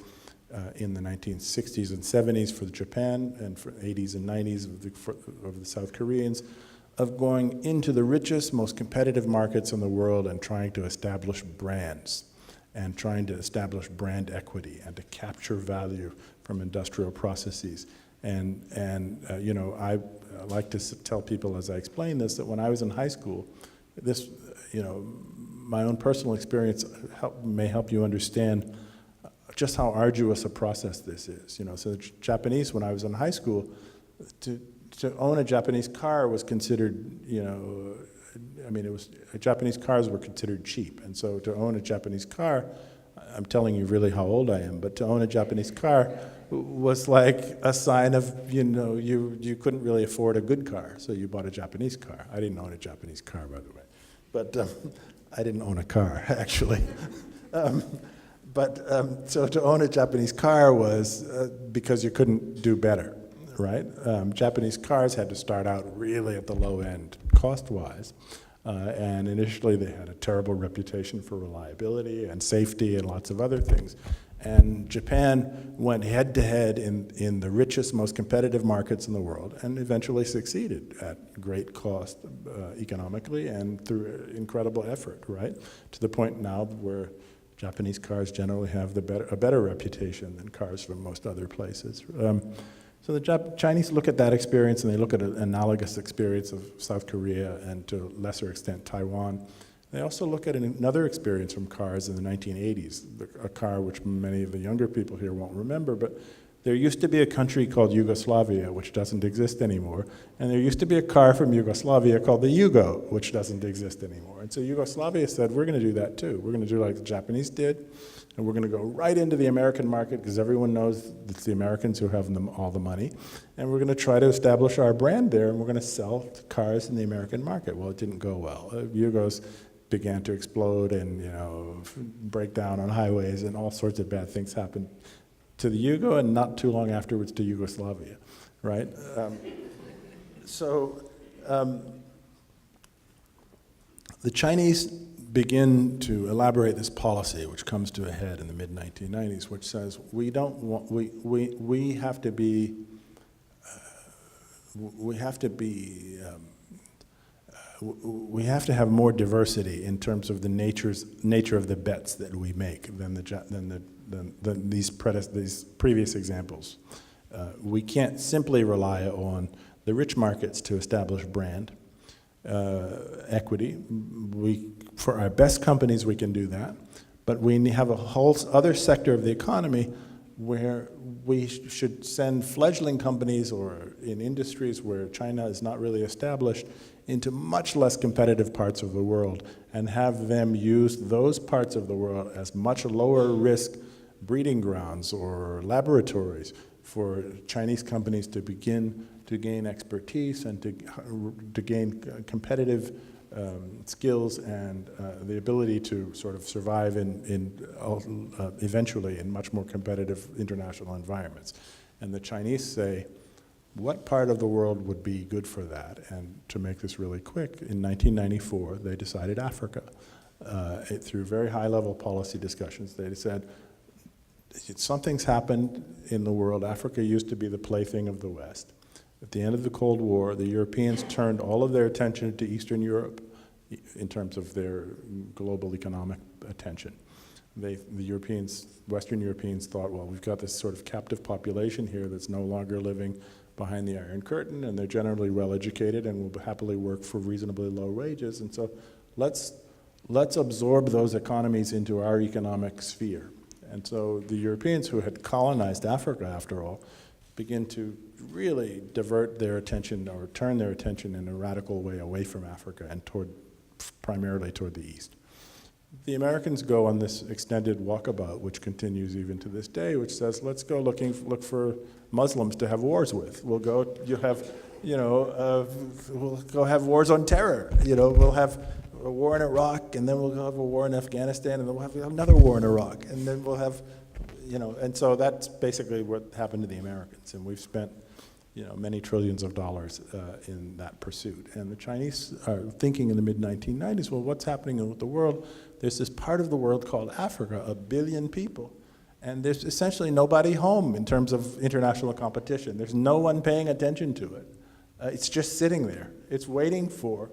in the 1960s and 70s for Japan, and for 80s and 90s of the South Koreans, of going into the richest, most competitive markets in the world and trying to establish brands and trying to establish brand equity and to capture value from industrial processes. And I like to tell people as I explain this that when I was in high school, this, my own personal experience may help you understand just how arduous a process this is. So the Japanese, when I was in high school, to own a Japanese car was considered, Japanese cars were considered cheap. And so to own a Japanese car, I'm telling you really how old I am, but to own a Japanese car was like a sign of, you couldn't really afford a good car, so you bought a Japanese car. I didn't own a Japanese car, by the way. But I didn't own a car, actually. So to own a Japanese car was because you couldn't do better. Right? Japanese cars had to start out really at the low end, cost-wise. And initially they had a terrible reputation for reliability and safety and lots of other things. And Japan went head-to-head in the richest, most competitive markets in the world and eventually succeeded at great cost economically and through incredible effort, right? To the point now where Japanese cars generally have a better reputation than cars from most other places. So the Chinese look at that experience and they look at an analogous experience of South Korea and to a lesser extent Taiwan. They also look at another experience from cars in the 1980s, a car which many of the younger people here won't remember, but there used to be a country called Yugoslavia, which doesn't exist anymore, and there used to be a car from Yugoslavia called the Yugo, which doesn't exist anymore. And so Yugoslavia said, we're going to do that too. We're going to do like the Japanese did, and we're going to go right into the American market because everyone knows it's the Americans who have all the money, and we're going to try to establish our brand there, and we're going to sell cars in the American market. Well, it didn't go well. Yugos began to explode and break down on highways, and all sorts of bad things happened to the Yugo, and not too long afterwards to Yugoslavia, right? The Chinese begin to elaborate this policy, which comes to a head in the mid-1990s, which says we have to be we have to have more diversity in terms of the nature of the bets that we make than these previous examples. We can't simply rely on the rich markets to establish brand equity. For our best companies, we can do that, but we have a whole other sector of the economy where we should send fledgling companies or in industries where China is not really established into much less competitive parts of the world and have them use those parts of the world as much lower risk breeding grounds or laboratories for Chinese companies to begin to gain expertise and to gain competitive skills and the ability to sort of survive eventually in much more competitive international environments. And the Chinese say, what part of the world would be good for that? And to make this really quick, in 1994, they decided Africa. Through very high-level policy discussions, they said, something's happened in the world. Africa used to be the plaything of the West. At the end of the Cold War, the Europeans turned all of their attention to Eastern Europe in terms of their global economic attention. The Western Europeans thought, well, we've got this sort of captive population here that's no longer living behind the Iron Curtain, and they're generally well-educated and will happily work for reasonably low wages, and so let's absorb those economies into our economic sphere. And so the Europeans, who had colonized Africa, after all, begin to really divert their attention or turn their attention in a radical way away from Africa and primarily toward the East. The Americans go on this extended walkabout, which continues even to this day, which says, let's go look for Muslims to have wars with. We'll go have wars on terror. We'll have a war in Iraq, and then we'll have a war in Afghanistan, and then we'll have another war in Iraq, and then we'll have, and so that's basically what happened to the Americans, and we've spent, many trillions of dollars in that pursuit. And the Chinese are thinking in the mid-1990s, well, what's happening in the world? There's this part of the world called Africa, 1 billion people, and there's essentially nobody home in terms of international competition. There's no one paying attention to it. It's just sitting there. It's waiting for,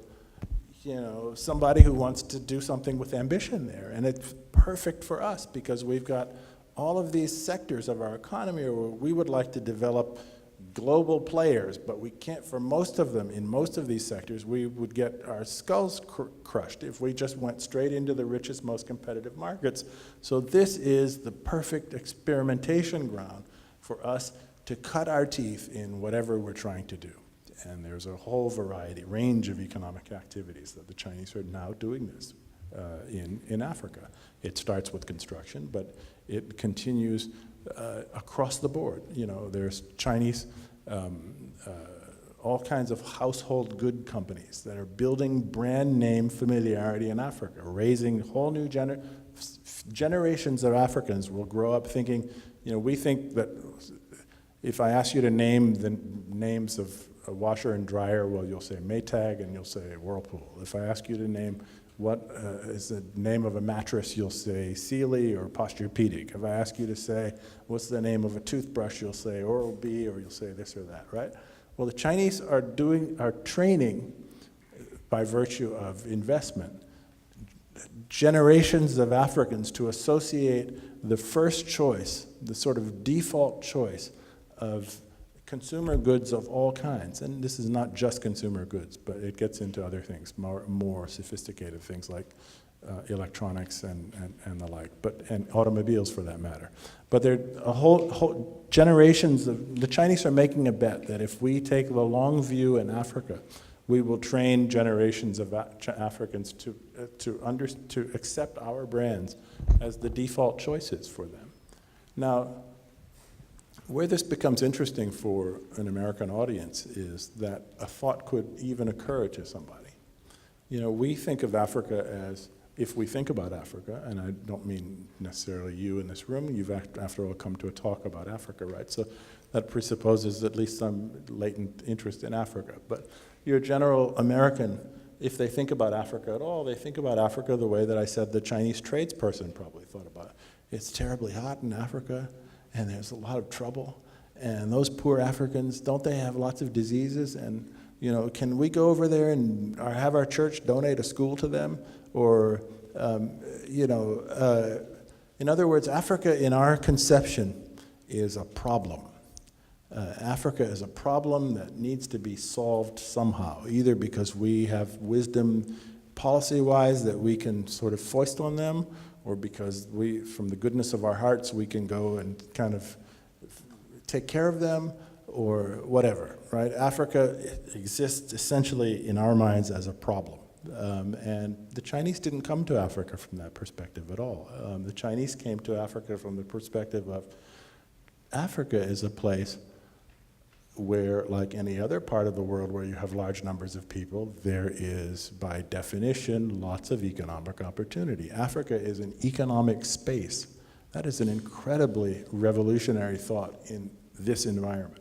somebody who wants to do something with ambition there, and it's perfect for us because we've got all of these sectors of our economy where we would like to develop global players, but we can't, for most of them, in most of these sectors, we would get our skulls crushed if we just went straight into the richest, most competitive markets. So this is the perfect experimentation ground for us to cut our teeth in whatever we're trying to do. And there's a whole range of economic activities that the Chinese are now doing this in Africa. It starts with construction, but it continues across the board. There's Chinese, all kinds of household good companies that are building brand name familiarity in Africa, raising whole new generations of Africans will grow up thinking, we think that if I ask you to name the names of a washer and dryer, well, you'll say Maytag and you'll say Whirlpool. If I ask you to name what is the name of a mattress, you'll say Sealy or Posturepedic. If I ask you to say, what's the name of a toothbrush, you'll say Oral-B, or you'll say this or that, right? Well, the Chinese are training, by virtue of investment, generations of Africans to associate the first choice, the sort of default choice of consumer goods of all kinds. And this is not just consumer goods, but it gets into other things, more sophisticated things like electronics and the like, and automobiles for that matter. But there are a whole generations of, the Chinese are making a bet that if we take the long view in Africa, we will train generations of Africans to accept our brands as the default choices for them. Now, where this becomes interesting for an American audience is that a thought could even occur to somebody. You know, we think of Africa as, if we think about Africa, and I don't mean necessarily you in this room, you've after all come to a talk about Africa, right? So that presupposes at least some latent interest in Africa. But your general American, if they think about Africa at all, they think about Africa the way that I said the Chinese tradesperson probably thought about it. It's terribly hot in Africa, and there's a lot of trouble. And those poor Africans, don't they have lots of diseases? And, you know, can we go over there and have our church donate a school to them? Or, you know, in other words, Africa in our conception is a problem. Africa is a problem that needs to be solved somehow, either because we have wisdom policy-wise that we can sort of foist on them, or because we, from the goodness of our hearts, we can go and kind of take care of them, or whatever, right? Africa exists essentially in our minds as a problem. And the Chinese didn't come to Africa from that perspective at all. The Chinese came to Africa from the perspective of Africa is a place where, like any other part of the world where you have large numbers of people, there is, by definition, lots of economic opportunity. Africa is an economic space. That is an incredibly revolutionary thought in this environment.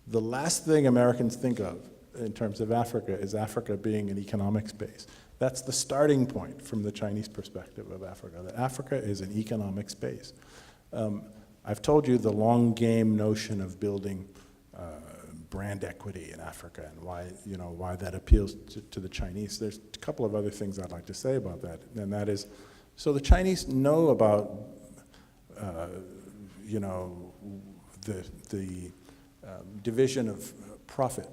The last thing Americans think of in terms of Africa is Africa being an economic space. That's the starting point from the Chinese perspective of Africa, that Africa is an economic space. I've told you the long game notion of building brand equity in Africa and why that appeals to the Chinese. There's a couple of other things I'd like to say about that, and that is, so the Chinese know about the division of profit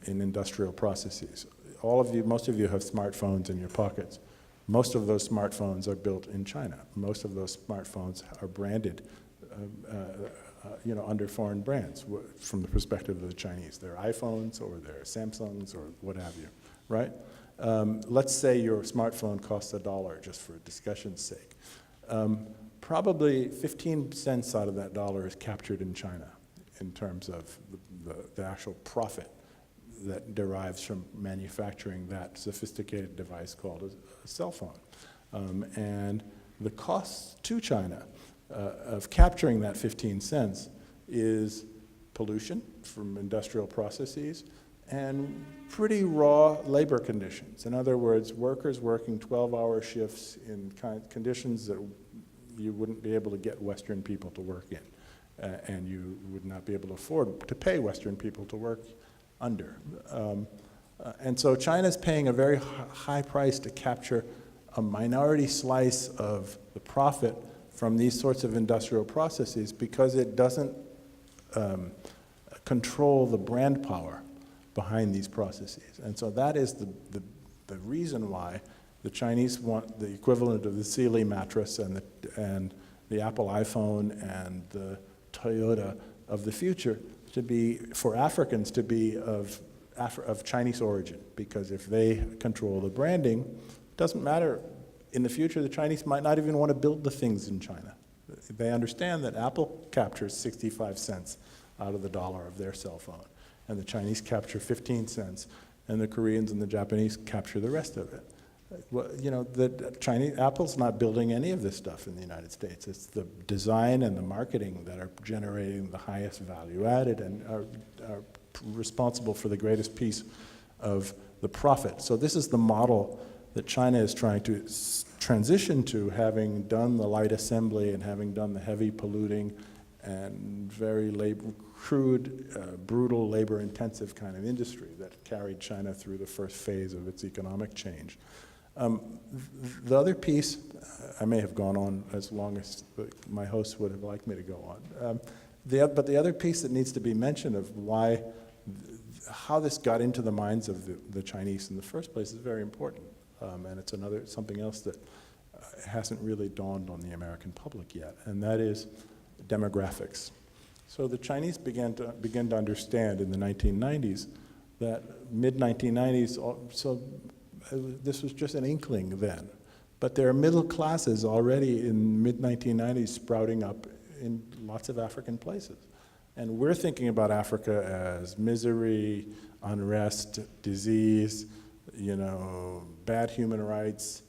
in industrial processes. Most of you have smartphones in your pockets. Most of those smartphones are built in China. Most of those smartphones are branded under foreign brands from the perspective of the Chinese. They're iPhones or they're Samsungs or what have you, right? Let's say your smartphone costs $1, just for discussion's sake. Probably 15 cents out of that dollar is captured in China in terms of the actual profit that derives from manufacturing that sophisticated device called a cell phone. And the cost to China of capturing that 15 cents is pollution from industrial processes and pretty raw labor conditions. In other words, workers working 12-hour shifts in conditions that you wouldn't be able to get Western people to work in, and you would not be able to afford to pay Western people to work under. And so China's paying a very high price to capture a minority slice of the profit from these sorts of industrial processes because it doesn't control the brand power behind these processes. And so that is the reason why the Chinese want the equivalent of the Sealy mattress and the Apple iPhone and the Toyota of the future to be, for Africans to be of Chinese origin, because if they control the branding, it doesn't matter. In the future, the Chinese might not even want to build the things in China. They understand that Apple captures 65 cents out of the dollar of their cell phone, and the Chinese capture 15 cents, and the Koreans and the Japanese capture the rest of it. Well, Apple's not building any of this stuff in the United States. It's the design and the marketing that are generating the highest value added and are responsible for the greatest piece of the profit. So this is the model that China is trying to transition to, having done the light assembly and having done the heavy polluting and very crude, brutal, labor-intensive kind of industry that carried China through the first phase of its economic change. The other piece, I may have gone on as long as my host would have liked me to go on. But the other piece that needs to be mentioned of how this got into the minds of the Chinese in the first place is very important. And it's something else that hasn't really dawned on the American public yet, and that is demographics. So the Chinese began to understand in the 1990s that mid-1990s, so this was just an inkling then, but there are middle classes already in mid-1990s sprouting up in lots of African places. And we're thinking about Africa as misery, unrest, disease, bad human rights,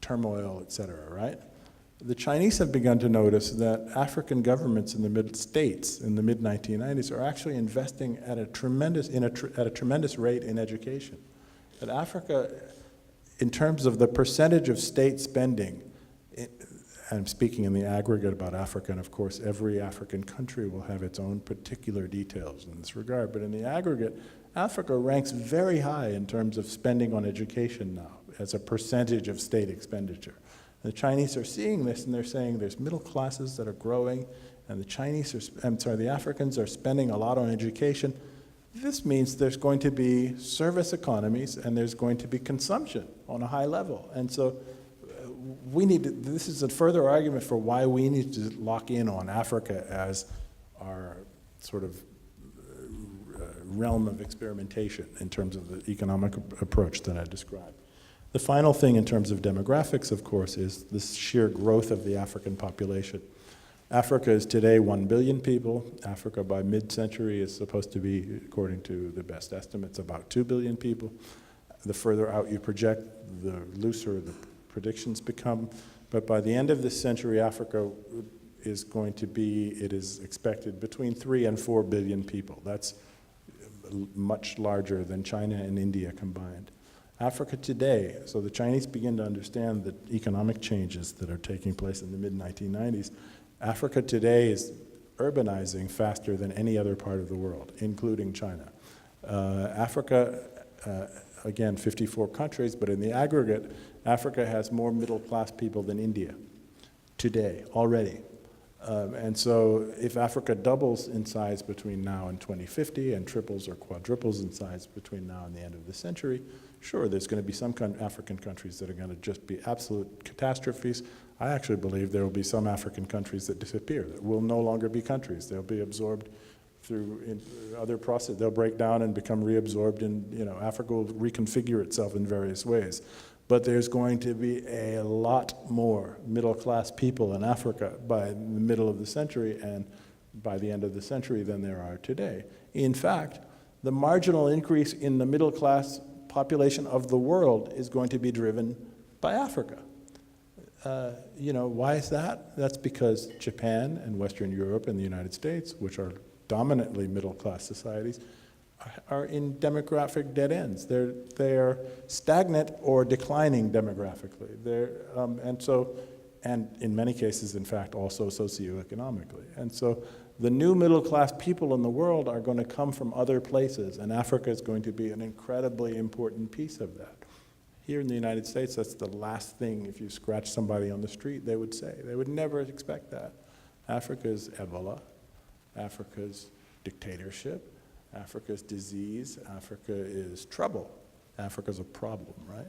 turmoil, et cetera, right? The Chinese have begun to notice that African governments in the mid-1990s are actually investing at a tremendous rate in education. That Africa, in terms of the percentage of state spending, I'm speaking in the aggregate about Africa, and of course every African country will have its own particular details in this regard, but in the aggregate, Africa ranks very high in terms of spending on education now as a percentage of state expenditure. The Chinese are seeing this, and they're saying there's middle classes that are growing, and the Africans are spending a lot on education. This means there's going to be service economies, and there's going to be consumption on a high level. And so this is a further argument for why we need to lock in on Africa as our sort of realm of experimentation in terms of the economic approach that I described. The final thing in terms of demographics, of course, is the sheer growth of the African population. Africa is today 1 billion people. Africa by mid-century is supposed to be, according to the best estimates, about 2 billion people. The further out you project, the looser the predictions become. But by the end of this century, Africa is going to be, it is expected, between 3 and 4 billion people. That's much larger than China and India combined. Africa today, so the Chinese begin to understand the economic changes that are taking place in the mid-1990s. Africa today is urbanizing faster than any other part of the world, including China. Africa, again, 54 countries, but in the aggregate, Africa has more middle-class people than India today, already. And so if Africa doubles in size between now and 2050 and triples or quadruples in size between now and the end of the century, sure, there's going to be some African countries that are going to just be absolute catastrophes. I actually believe there will be some African countries that disappear, that will no longer be countries. They'll be absorbed through other processes. They'll break down and become reabsorbed, and Africa will reconfigure itself in various ways. But there's going to be a lot more middle-class people in Africa by the middle of the century and by the end of the century than there are today. In fact, the marginal increase in the middle-class population of the world is going to be driven by Africa. Why is that? That's because Japan and Western Europe and the United States, which are dominantly middle-class societies, are in demographic dead ends. They're stagnant or declining demographically. And in many cases, in fact, also socioeconomically. And so the new middle-class people in the world are going to come from other places, and Africa is going to be an incredibly important piece of that. Here in the United States, that's the last thing, if you scratch somebody on the street, they would say. They would never expect that. Africa's Ebola, Africa's dictatorship, Africa's disease, Africa is trouble. Africa's a problem, right?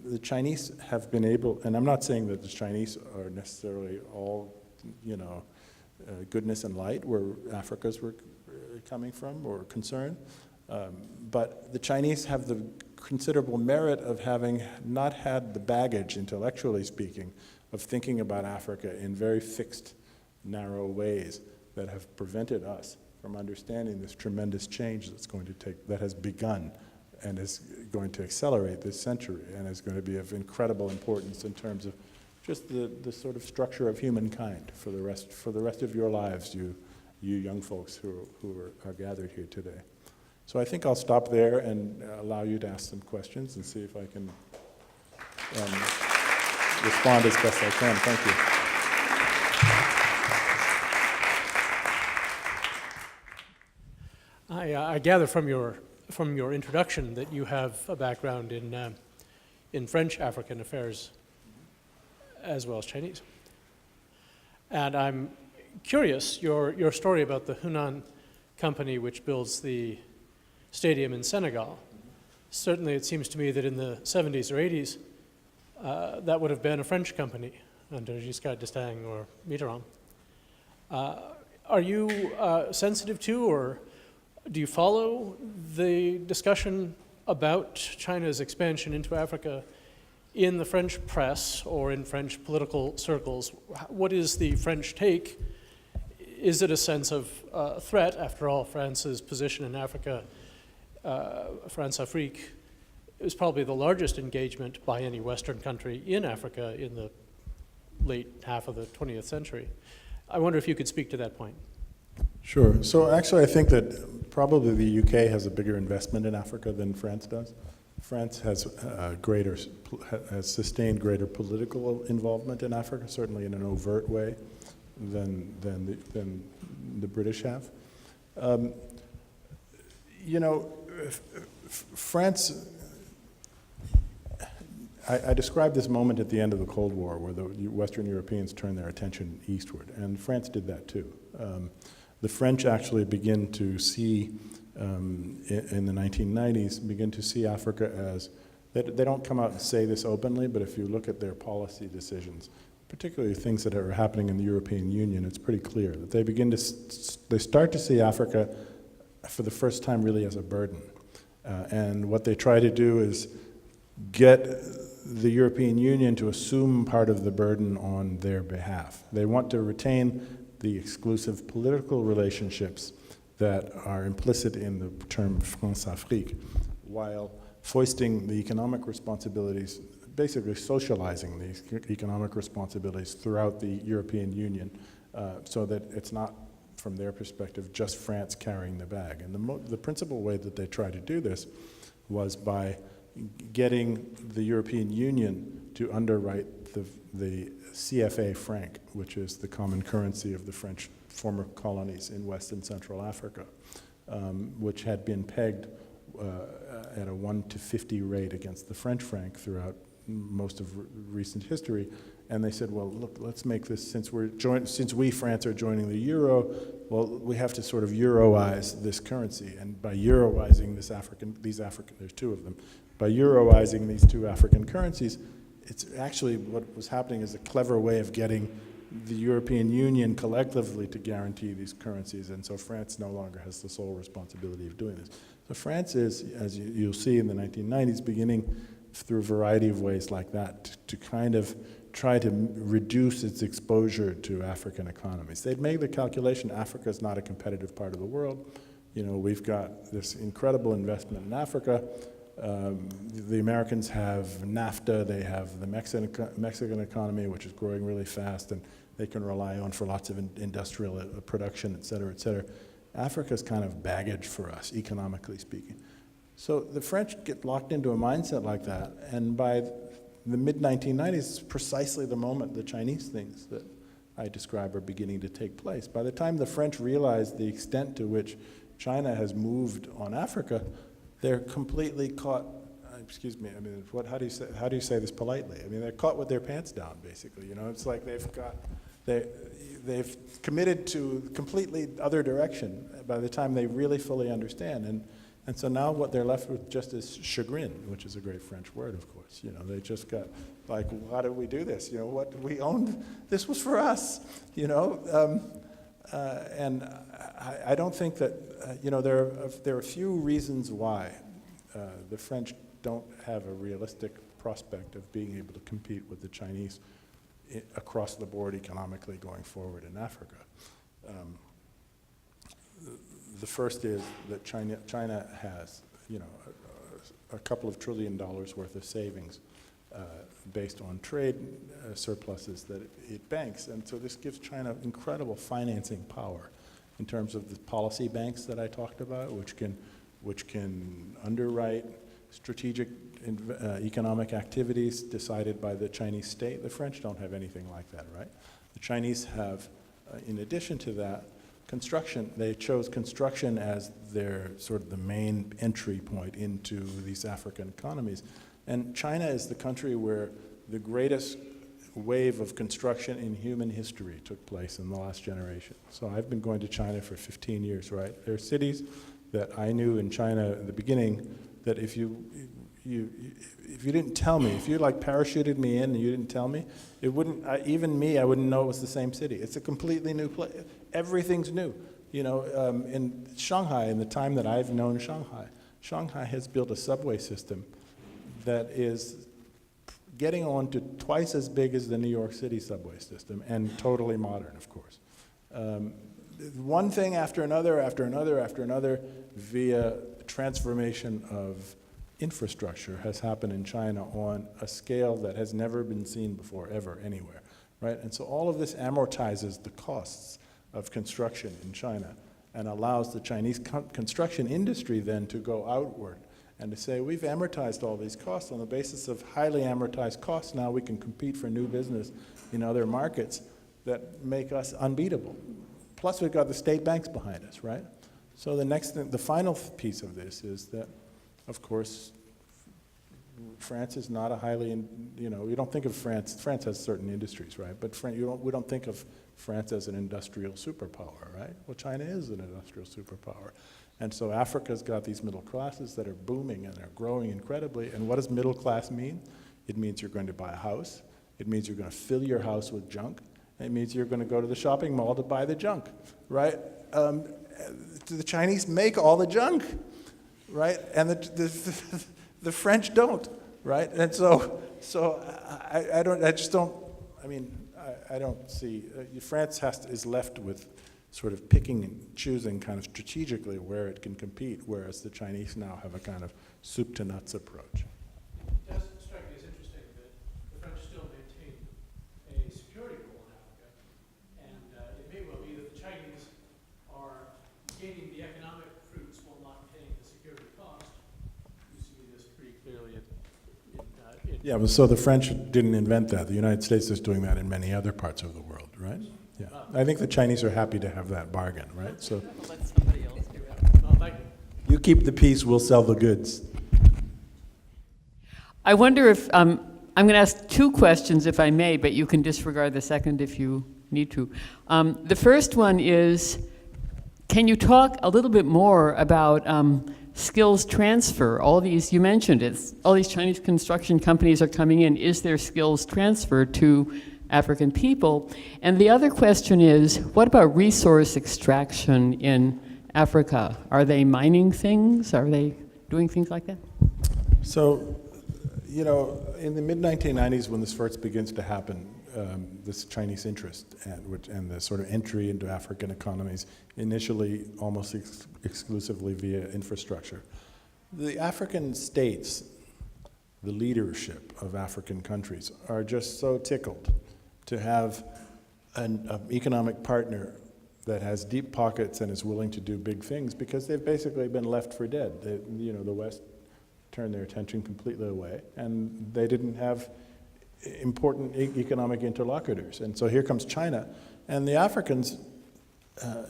The Chinese have been able, and I'm not saying that the Chinese are necessarily all, goodness and light where Africa's were coming from or concern, but the Chinese have the considerable merit of having not had the baggage, intellectually speaking, of thinking about Africa in very fixed, narrow ways that have prevented us from understanding this tremendous change that has begun and is going to accelerate this century and is going to be of incredible importance in terms of just the sort of structure of humankind for the rest of your lives. you young folks who are gathered here today. So I think I'll stop there and allow you to ask some questions and see if I can respond as best I can. Thank you. I gather from your introduction that you have a background in French African affairs as well as Chinese. And I'm curious, your story about the Hunan company which builds the stadium in Senegal. Certainly it seems to me that in the 70s or 80s, that would have been a French company under Giscard d'Estaing or Mitterrand. Are you sensitive to, or do you follow the discussion about China's expansion into Africa in the French press or in French political circles? What is the French take? Is it a sense of threat? After all, France's position in Africa, France Afrique, is probably the largest engagement by any Western country in Africa in the late half of the 20th century. I wonder if you could speak to that point. Sure. So actually, I think that probably the UK has a bigger investment in Africa than France does. France has has sustained greater political involvement in Africa, certainly in an overt way, than the British have. You know, France. I described this moment at the end of the Cold War where the Western Europeans turned their attention eastward, and France did that too. The French actually begin to see, in the 1990s, begin to see Africa as, they don't come out and say this openly, but if you look at their policy decisions, particularly things that are happening in the European Union, it's pretty clear that they begin to, they start to see Africa for the first time really as a burden. And what they try to do is get the European Union to assume part of the burden on their behalf. They want to retain the exclusive political relationships that are implicit in the term France-Afrique, while foisting the economic responsibilities, basically socializing these economic responsibilities throughout the European Union, so that it's not, from their perspective, just France carrying the bag. And the principal way that they tried to do this was by getting the European Union to underwrite the CFA franc, which is the common currency of the French former colonies in West and Central Africa, which had been pegged at a 1-to-50 rate against the French franc throughout most of recent history. And they said, well, look, let's make this, since we, France, are joining the euro, well, we have to sort of Euroize this currency. And by Euroizing there's two of them, by Euroizing these two African currencies, it's actually what was happening is a clever way of getting the European Union collectively to guarantee these currencies, and so France no longer has the sole responsibility of doing this. So France is, as you'll see in the 1990s, beginning through a variety of ways like that to kind of try to reduce its exposure to African economies. They'd made the calculation Africa is not a competitive part of the world. You know, we've got this incredible investment in Africa. The Americans have NAFTA, they have the Mexican economy, which is growing really fast, and they can rely on for lots of industrial production, et cetera, et cetera. Africa's kind of baggage for us, economically speaking. So the French get locked into a mindset like that, and by the mid-1990s, it's precisely the moment the Chinese things that I describe are beginning to take place. By the time the French realize the extent to which China has moved on Africa, they're completely caught, excuse me, I mean, how do you say this politely? I mean, they're caught with their pants down, basically, you know? It's like they've committed to completely other direction by the time they really fully understand. And so now what they're left with just is chagrin, which is a great French word, of course. You know, they just got like, why did we do this? You know, what we owned, this was for us, you know? And I don't think that, you know, there are a few reasons why the French don't have a realistic prospect of being able to compete with the Chinese across the board economically going forward in Africa. The first is that China has, you know, a couple of $1 trillion worth of savings based on trade surpluses that it banks. And so this gives China incredible financing power. in terms of the policy banks that I talked about, which can underwrite strategic economic activities decided by the Chinese state. The French don't have anything like that, right? The Chinese have, in addition to that, construction. They chose construction as their sort of the main entry point into these African economies. And China is the country where the greatest wave of construction in human history took place in the last generation. So I've been going to China for 15 years, right? There are cities that I knew in China at the beginning that if you didn't tell me, if you like parachuted me in and you didn't tell me, it wouldn't, even me, I wouldn't know it was the same city. It's a completely new place. Everything's new. You know, in Shanghai, in the time that I've known Shanghai, Shanghai has built a subway system that is getting on to twice as big as the New York City subway system, and totally modern, of course. One thing after another, after another, after another, via transformation of infrastructure has happened in China on a scale that has never been seen before, ever, anywhere, right? And so all of this amortizes the costs of construction in China and allows the Chinese construction industry then to go outward and to say, we've amortized all these costs on the basis of highly amortized costs. Now we can compete for new business in other markets that make us unbeatable. Plus we've got the state banks behind us, right? So the next thing, the final piece of this is that, of course, France is not a highly, you know, you don't think of France has certain industries, right? But we don't think of France as an industrial superpower, right? Well, China is an industrial superpower. And so Africa's got these middle classes that are booming and are growing incredibly. And what does middle class mean? It means you're going to buy a house. It means you're going to fill your house with junk. It means you're going to go to the shopping mall to buy the junk, right? The Chinese make all the junk, right? And the French don't, right? And so I don't see, France is left with sort of picking and choosing kind of strategically where it can compete, whereas the Chinese now have a kind of soup to nuts approach. It does strike me as interesting that the French still maintain a security role in Africa, and it may well be that the Chinese are gaining the economic fruits while not paying the security cost. You see this pretty clearly Yeah, well, so the French didn't invent that. The United States is doing that in many other parts of the world, right? Yeah, I think the Chinese are happy to have that bargain, right? So Let somebody else do it. Well, thank you. you keep the peace, we'll sell the goods. I wonder if, I'm going to ask two questions if I may, but you can disregard the second if you need to. The first one is, can you talk a little bit more about skills transfer? All these, you mentioned it, all these Chinese construction companies are coming in. Is there skills transfer to African people? And the other question is, what about resource extraction in Africa? Are they mining things? Are they doing things like that? So, you know, in the mid-1990s when this first begins to happen, this Chinese interest and the sort of entry into African economies, initially almost exclusively via infrastructure, the African states, the leadership of African countries, are just so tickled to have an economic partner that has deep pockets and is willing to do big things, because they've basically been left for dead. The West turned their attention completely away, and they didn't have important economic interlocutors. And so here comes China, and the Africans,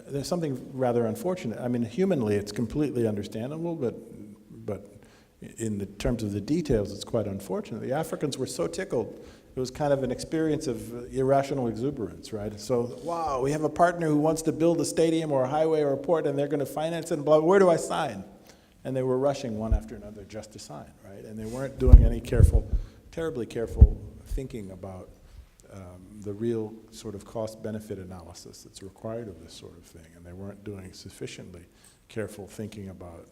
there's something rather unfortunate. I mean, humanly, it's completely understandable, but in the terms of the details, it's quite unfortunate. The Africans were so tickled. It was kind of an experience of irrational exuberance, right? So, wow, we have a partner who wants to build a stadium or a highway or a port, and they're going to finance it, and blah, where do I sign? And they were rushing one after another just to sign, right? And they weren't doing any terribly careful thinking about the real sort of cost-benefit analysis that's required of this sort of thing. And they weren't doing sufficiently careful thinking about,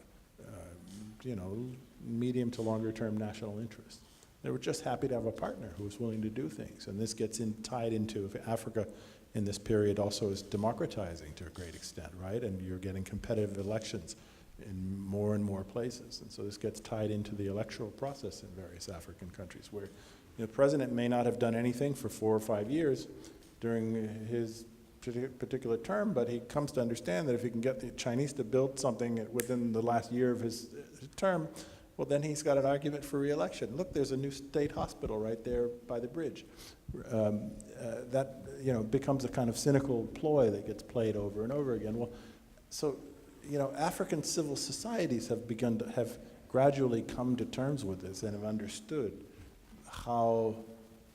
medium to longer term national interest. They were just happy to have a partner who was willing to do things. And this gets tied into Africa in this period also is democratizing to a great extent, right? And you're getting competitive elections in more and more places. And so this gets tied into the electoral process in various African countries where the president may not have done anything for 4 or 5 years during his particular term, but he comes to understand that if he can get the Chinese to build something within the last year of his term, well, then he's got an argument for re-election. Look, there's a new state hospital right there by the bridge. That becomes a kind of cynical ploy that gets played over and over again. Well, so African civil societies have gradually come to terms with this and have understood how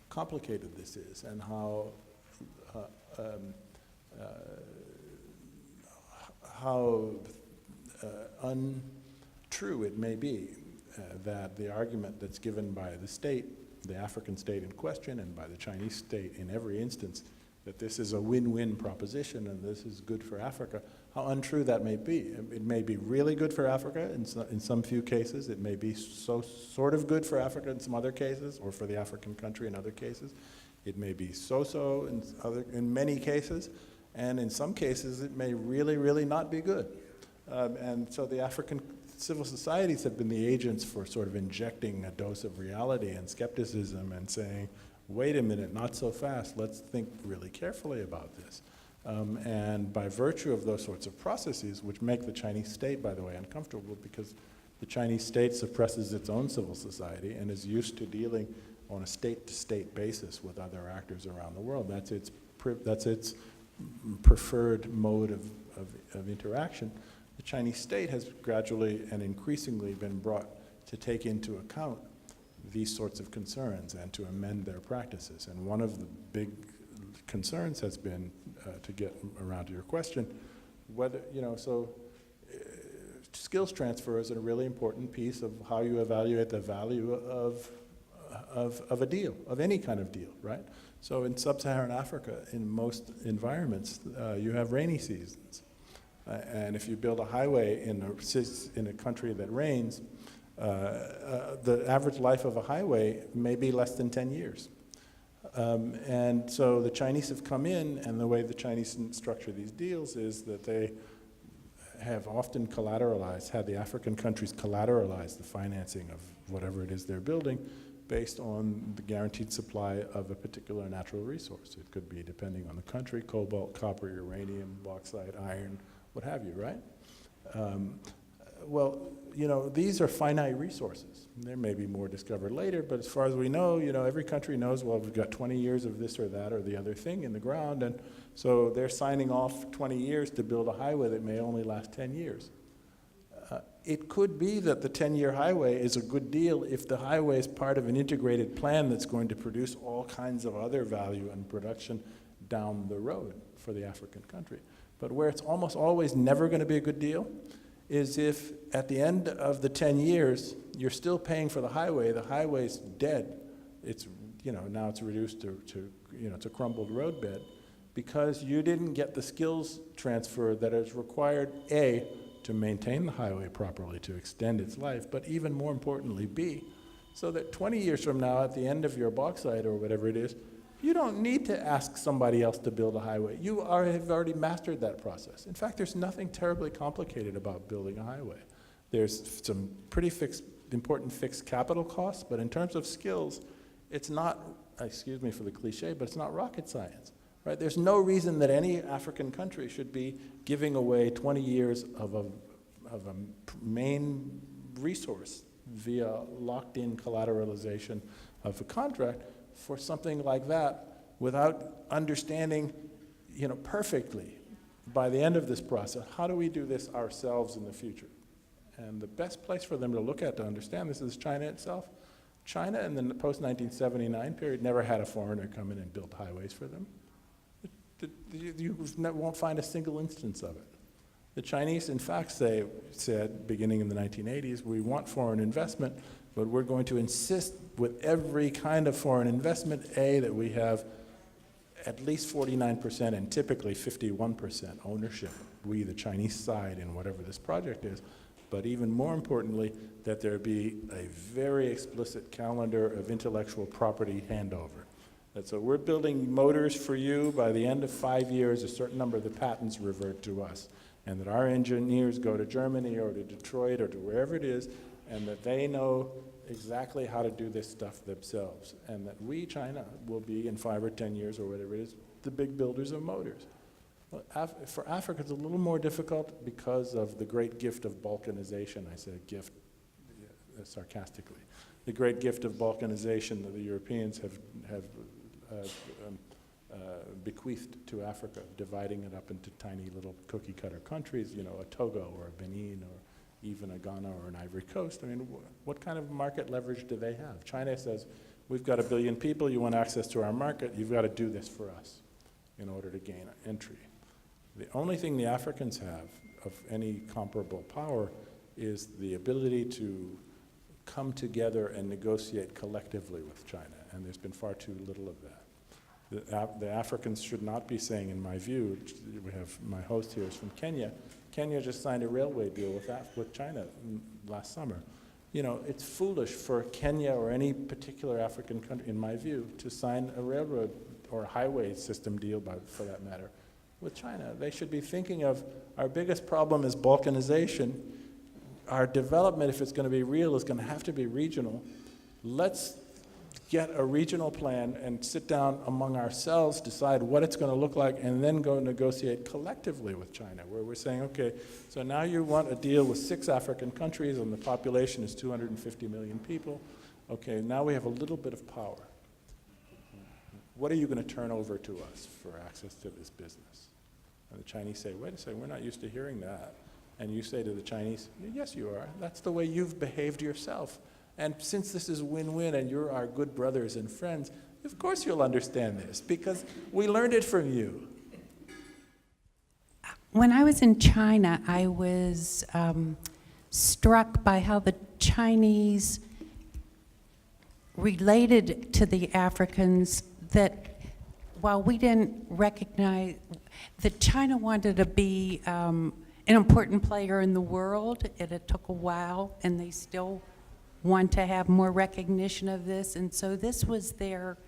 complicated this is and how untrue it may be that the argument that's given by the state, the African state in question, and by the Chinese state in every instance, that this is a win-win proposition and this is good for Africa, how untrue that may be. It may be really good for Africa in some few cases. It may be sort of good for Africa in some other cases, or for the African country in other cases. It may be so-so in many cases, and in some cases it may really, really not be good. And so the African civil societies have been the agents for sort of injecting a dose of reality and skepticism and saying, wait a minute, not so fast, let's think really carefully about this. And by virtue of those sorts of processes, which make the Chinese state, by the way, uncomfortable, because the Chinese state suppresses its own civil society and is used to dealing on a state-to-state basis with other actors around the world. That's its preferred mode of interaction. The Chinese state has gradually and increasingly been brought to take into account these sorts of concerns and to amend their practices. And one of the big concerns has been, to get around to your question, whether, skills transfer is a really important piece of how you evaluate the value of a deal, of any kind of deal, right? So in sub-Saharan Africa, in most environments, you have rainy seasons. And if you build a highway in a country that rains, the average life of a highway may be less than 10 years. And so the Chinese have come in, and the way the Chinese structure these deals is that they have often had the African countries collateralize the financing of whatever it is they're building based on the guaranteed supply of a particular natural resource. It could be, depending on the country, cobalt, copper, uranium, bauxite, iron, what have you, right? Well, these are finite resources. There may be more discovered later, but as far as we know, every country knows, well, we've got 20 years of this or that or the other thing in the ground, and so they're signing off 20 years to build a highway that may only last 10 years. It could be that the 10-year highway is a good deal if the highway is part of an integrated plan that's going to produce all kinds of other value and production down the road for the African country. But where it's almost always never going to be a good deal is if at the end of the 10 years, you're still paying for the highway's dead. It's, now it's reduced to it's a crumbled roadbed because you didn't get the skills transfer that is required, A, to maintain the highway properly, to extend its life, but even more importantly, B, so that 20 years from now, at the end of your bauxite or whatever it is, you don't need to ask somebody else to build a highway. You have already mastered that process. In fact, there's nothing terribly complicated about building a highway. There's some pretty important fixed capital costs, but in terms of skills, it's not, excuse me for the cliche, but it's not rocket science, right? There's no reason that any African country should be giving away 20 years of a main resource via locked-in collateralization of a contract for something like that without understanding, perfectly by the end of this process, how do we do this ourselves in the future? And the best place for them to look at to understand this is China itself. China in the post-1979 period never had a foreigner come in and build highways for them. You won't find a single instance of it. The Chinese, in fact, said, beginning in the 1980s, we want foreign investment, but we're going to insist with every kind of foreign investment, that we have at least 49% and typically 51% ownership, we, the Chinese side, in whatever this project is, but even more importantly, that there be a very explicit calendar of intellectual property handover. And so we're building motors for you. By the end of 5 years, a certain number of the patents revert to us, and that our engineers go to Germany or to Detroit or to wherever it is, and that they know exactly how to do this stuff themselves, and that we, China, will be in 5 or 10 years or whatever it is, the big builders of motors. Well, for Africa, it's a little more difficult because of the great gift of balkanization. I say gift sarcastically. The great gift of balkanization that the Europeans have bequeathed to Africa, dividing it up into tiny little cookie-cutter countries, you know, a Togo or a Benin or even a Ghana or an Ivory Coast. I mean, what kind of market leverage do they have? China says, we've got 1 billion people, you want access to our market, you've got to do this for us in order to gain entry. The only thing the Africans have of any comparable power is the ability to come together and negotiate collectively with China, and there's been far too little of that. The Africans should not be saying, in my view, we have, my host here is from Kenya. Kenya just signed a railway deal with China last summer. You know, it's foolish for Kenya or any particular African country, in my view, to sign a railroad or a highway system deal, for that matter, with China. They should be thinking of, our biggest problem is balkanization. Our development, if it's going to be real, is going to have to be regional. Let's get a regional plan and sit down among ourselves, decide what it's going to look like, and then go negotiate collectively with China, where we're saying, okay, so now you want a deal with 6 African countries and the population is 250 million people. Okay, now we have a little bit of power. What are you going to turn over to us for access to this business? And the Chinese say, wait a second, we're not used to hearing that. And you say to the Chinese, yes, you are. That's the way you've behaved yourself. And since this is win-win and you're our good brothers and friends, of course you'll understand this because we learned it from you. When I was in China, I was struck by how the Chinese related to the Africans, that while we didn't recognize that China wanted to be an important player in the world, it took a while, and they still want to have more recognition of this. And so this was their,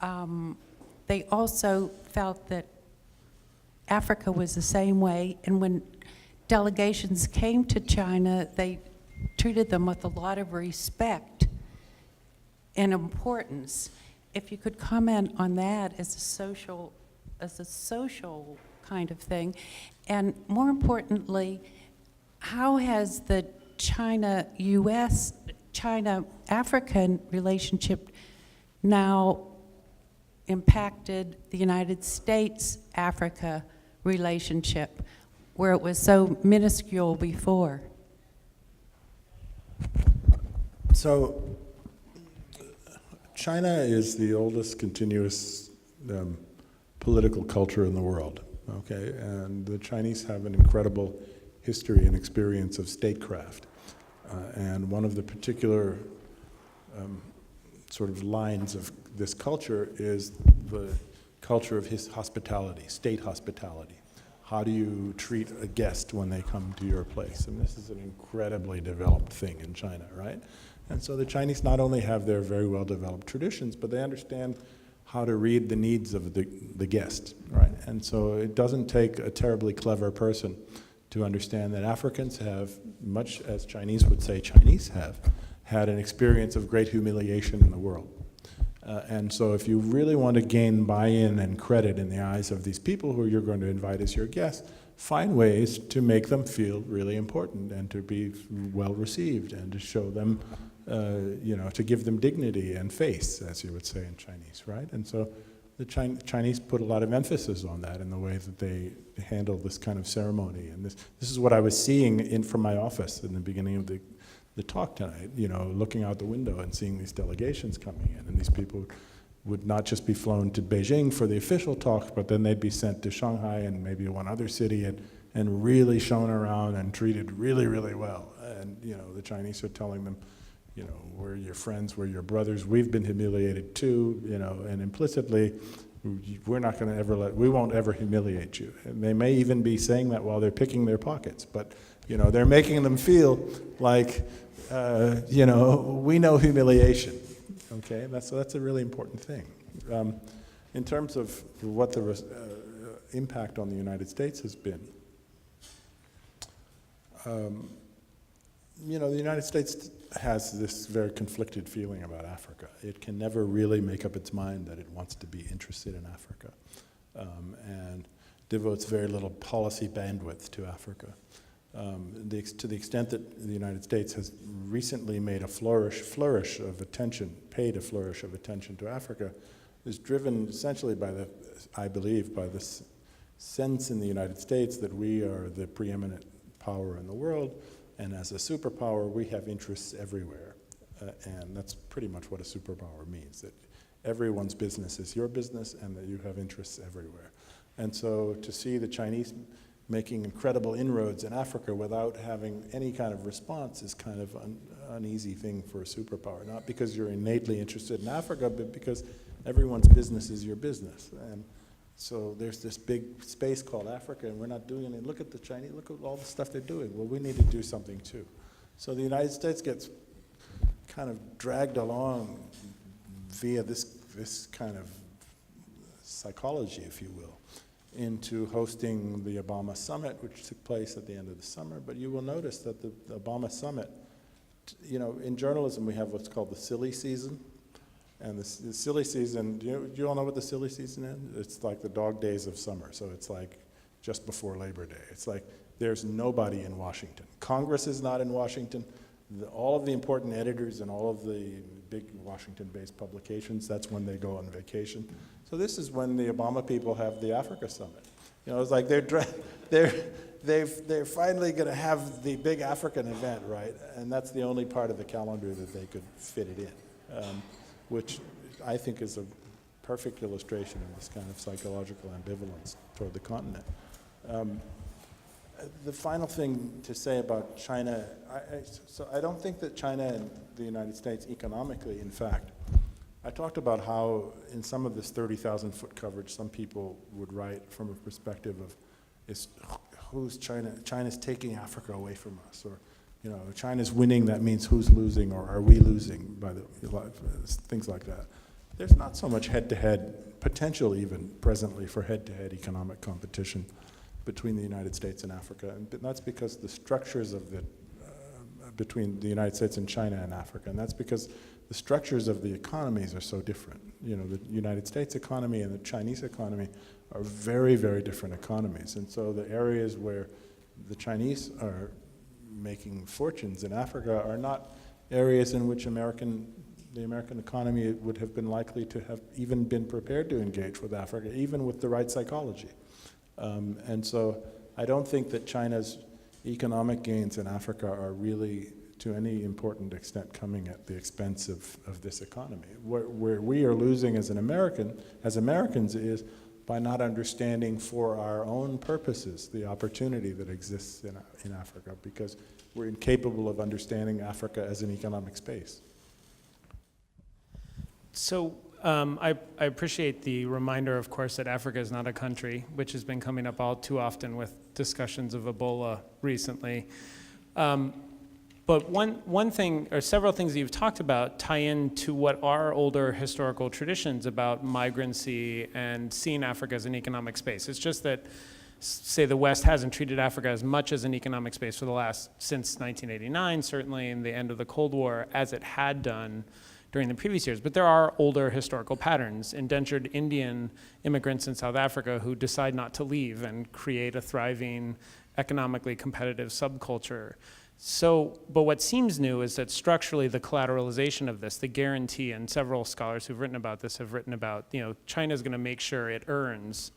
they also felt that Africa was the same way. And when delegations came to China, they treated them with a lot of respect and importance. If you could comment on that as a social kind of thing. And more importantly, how has the China-US, China-African relationship now impacted the United States-Africa relationship, where it was so minuscule before? So, China is the oldest continuous political culture in the world, okay? And the Chinese have an incredible history and experience of statecraft. And one of the particular sort of lines of this culture is the culture of hospitality, state hospitality. How do you treat a guest when they come to your place? And this is an incredibly developed thing in China, right? And so the Chinese not only have their very well-developed traditions, but they understand how to read the needs of the guest, right? And so it doesn't take a terribly clever person to understand that Africans have, much as Chinese would say Chinese have, had an experience of great humiliation in the world. And so if you really want to gain buy-in and credit in the eyes of these people who you're going to invite as your guests, find ways to make them feel really important and to be well received and to show them, you know, to give them dignity and face, as you would say in Chinese, right? And so the Chinese put a lot of emphasis on that in the way that they handle this kind of ceremony. And this is what I was seeing from my office in the beginning of the talk tonight, you know, looking out the window and seeing these delegations coming in. And these people would not just be flown to Beijing for the official talk, but then they'd be sent to Shanghai and maybe one other city and really shown around and treated really, really well. And, you know, the Chinese are telling them, you know, we're your friends, we're your brothers, we've been humiliated too, you know, and implicitly, we're not going to ever we won't ever humiliate you. And they may even be saying that while they're picking their pockets, but, you know, they're making them feel like, you know, we know humiliation, okay? That's a really important thing. In terms of what the impact on the United States has been, you know, the United States has this very conflicted feeling about Africa. It can never really make up its mind that it wants to be interested in Africa. And devotes very little policy bandwidth to Africa. To the extent that the United States has recently made a flourish of attention, paid a flourish of attention to Africa, is driven essentially by I believe, by this sense in the United States that we are the preeminent power in the world, and as a superpower, we have interests everywhere. And that's pretty much what a superpower means, that everyone's business is your business and that you have interests everywhere. And so to see the Chinese making incredible inroads in Africa without having any kind of response is kind of an uneasy thing for a superpower, not because you're innately interested in Africa, but because everyone's business is your business. And so there's this big space called Africa, and we're not doing anything. Look at the Chinese, look at all the stuff they're doing. Well, we need to do something too. So the United States gets kind of dragged along via this kind of psychology, if you will, into hosting the Obama summit, which took place at the end of the summer. But you will notice that the Obama summit, you know, in journalism we have what's called the silly season. And the silly season, do you all know what the silly season is? It's like the dog days of summer. So it's like just before Labor Day. It's like there's nobody in Washington. Congress is not in Washington. All of the important editors and all of the big Washington-based publications, that's when they go on vacation. So this is when the Obama people have the Africa Summit. You know, it's like they're finally going to have the big African event, right? And that's the only part of the calendar that they could fit it in, which I think is a perfect illustration of this kind of psychological ambivalence toward the continent. The final thing to say about China, so I don't think that China and the United States economically, in fact, I talked about how in some of this 30,000 foot coverage, some people would write from a perspective of, who's China? China's taking Africa away from us, or, you know, China's winning, that means who's losing, or are we losing, by the things like that. There's not so much head-to-head, potential even presently for head-to-head economic competition between the United States and Africa, and that's because the structures of the, between the United States and China and Africa, and that's because the structures of the economies are so different. You know, the United States economy and the Chinese economy are very, very different economies, and so the areas where the Chinese are making fortunes in Africa are not areas in which the American economy would have been likely to have even been prepared to engage with Africa, even with the right psychology. And so I don't think that China's economic gains in Africa are really to any important extent coming at the expense of this economy. Where we are losing as Americans is by not understanding for our own purposes the opportunity that exists in Africa, because we're incapable of understanding Africa as an economic space. So I appreciate the reminder, of course, that Africa is not a country, which has been coming up all too often with discussions of Ebola recently. But one thing, or several things that you've talked about, tie into what are older historical traditions about migrancy and seeing Africa as an economic space. It's just that, say, the West hasn't treated Africa as much as an economic space for since 1989, certainly in the end of the Cold War, as it had done during the previous years. But there are older historical patterns. Indentured Indian immigrants in South Africa who decide not to leave and create a thriving, economically competitive subculture. So, but what seems new is that structurally the collateralization of this, the guarantee, and several scholars who've written about this have written about, you know, China's gonna make sure it earns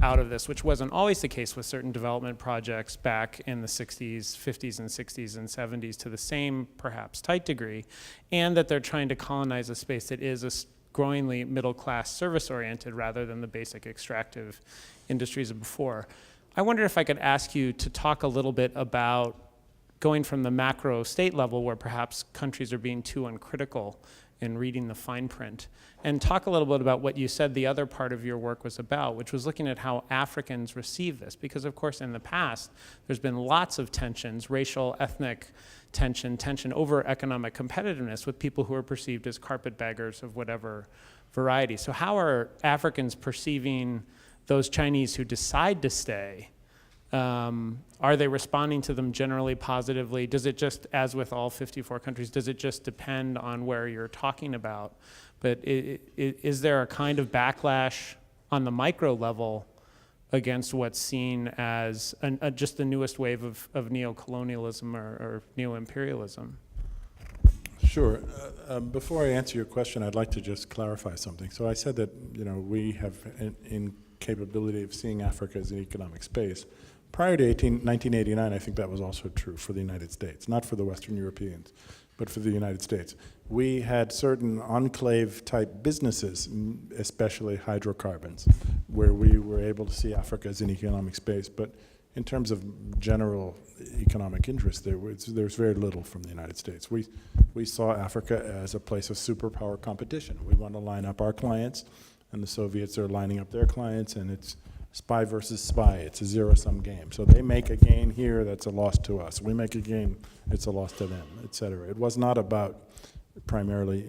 out of this, which wasn't always the case with certain development projects back in the 60s, 50s and 60s and 70s to the same, perhaps, tight degree, and that they're trying to colonize a space that is a growingly middle-class service-oriented rather than the basic extractive industries of before. I wonder if I could ask you to talk a little bit about going from the macro state level where perhaps countries are being too uncritical in reading the fine print, and talk a little bit about what you said the other part of your work was about, which was looking at how Africans receive this. Because of course in the past, there's been lots of tensions, racial, ethnic tension over economic competitiveness with people who are perceived as carpetbaggers of whatever variety. So how are Africans perceiving those Chinese who decide to stay? Are they responding to them generally positively? Does it just, as with all 54 countries, does it just depend on where you're talking about? But is there a kind of backlash on the micro level against what's seen as just the newest wave of neo-colonialism or neo-imperialism? Sure. Before I answer your question, I'd like to just clarify something. So I said that we have an incapability of seeing Africa as an economic space. Prior to 1989, I think that was also true for the United States, not for the Western Europeans, but for the United States. We had certain enclave-type businesses, especially hydrocarbons, where we were able to see Africa as an economic space. But in terms of general economic interest, there's very little from the United States. We saw Africa as a place of superpower competition. We want to line up our clients, and the Soviets are lining up their clients, and it's spy versus spy. It's a zero-sum game. So they make a gain here that's a loss to us. We make a gain, it's a loss to them, et cetera. It was not about primarily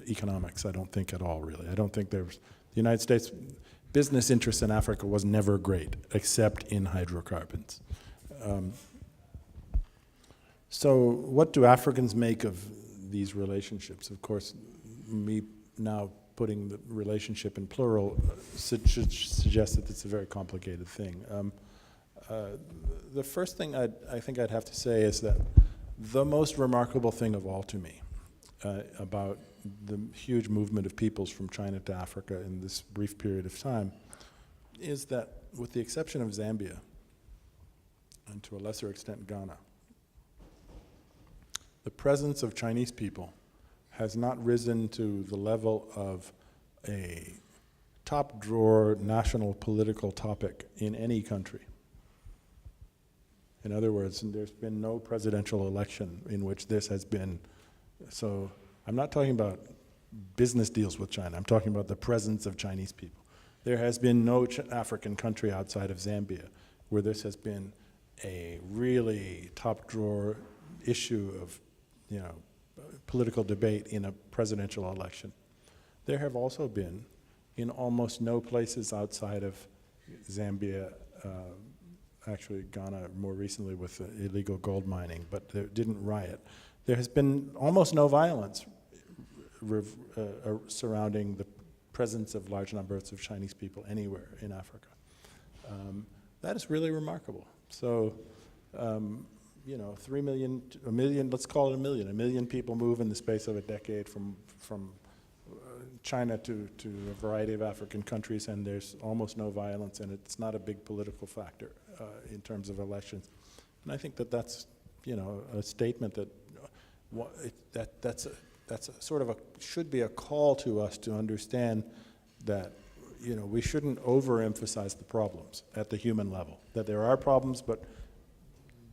economics, I don't think at all, really. I don't think the United States business interest in Africa was never great, except in hydrocarbons. So what do Africans make of these relationships? Of course, me now putting the relationship in plural should suggest that it's a very complicated thing. The first thing I think I'd have to say is that the most remarkable thing of all to me about the huge movement of peoples from China to Africa in this brief period of time is that, with the exception of Zambia, and to a lesser extent Ghana, the presence of Chinese people has not risen to the level of a top-drawer national political topic in any country. In other words, there's been no presidential election in which this has been. So I'm not talking about business deals with China. I'm talking about the presence of Chinese people. There has been no African country outside of Zambia where this has been a really top-drawer issue of, political debate in a presidential election. There have also been, in almost no places outside of Zambia, actually Ghana more recently with illegal gold mining, but they didn't riot. There has been almost no violence surrounding the presence of large numbers of Chinese people anywhere in Africa. That is really remarkable. So, 3 million, a million, let's call it a million people move in the space of a decade from China to a variety of African countries, and there's almost no violence, and it's not a big political factor in terms of elections. And I think that that's, a statement that that's a sort of should be a call to us to understand that, we shouldn't overemphasize the problems at the human level. That there are problems, but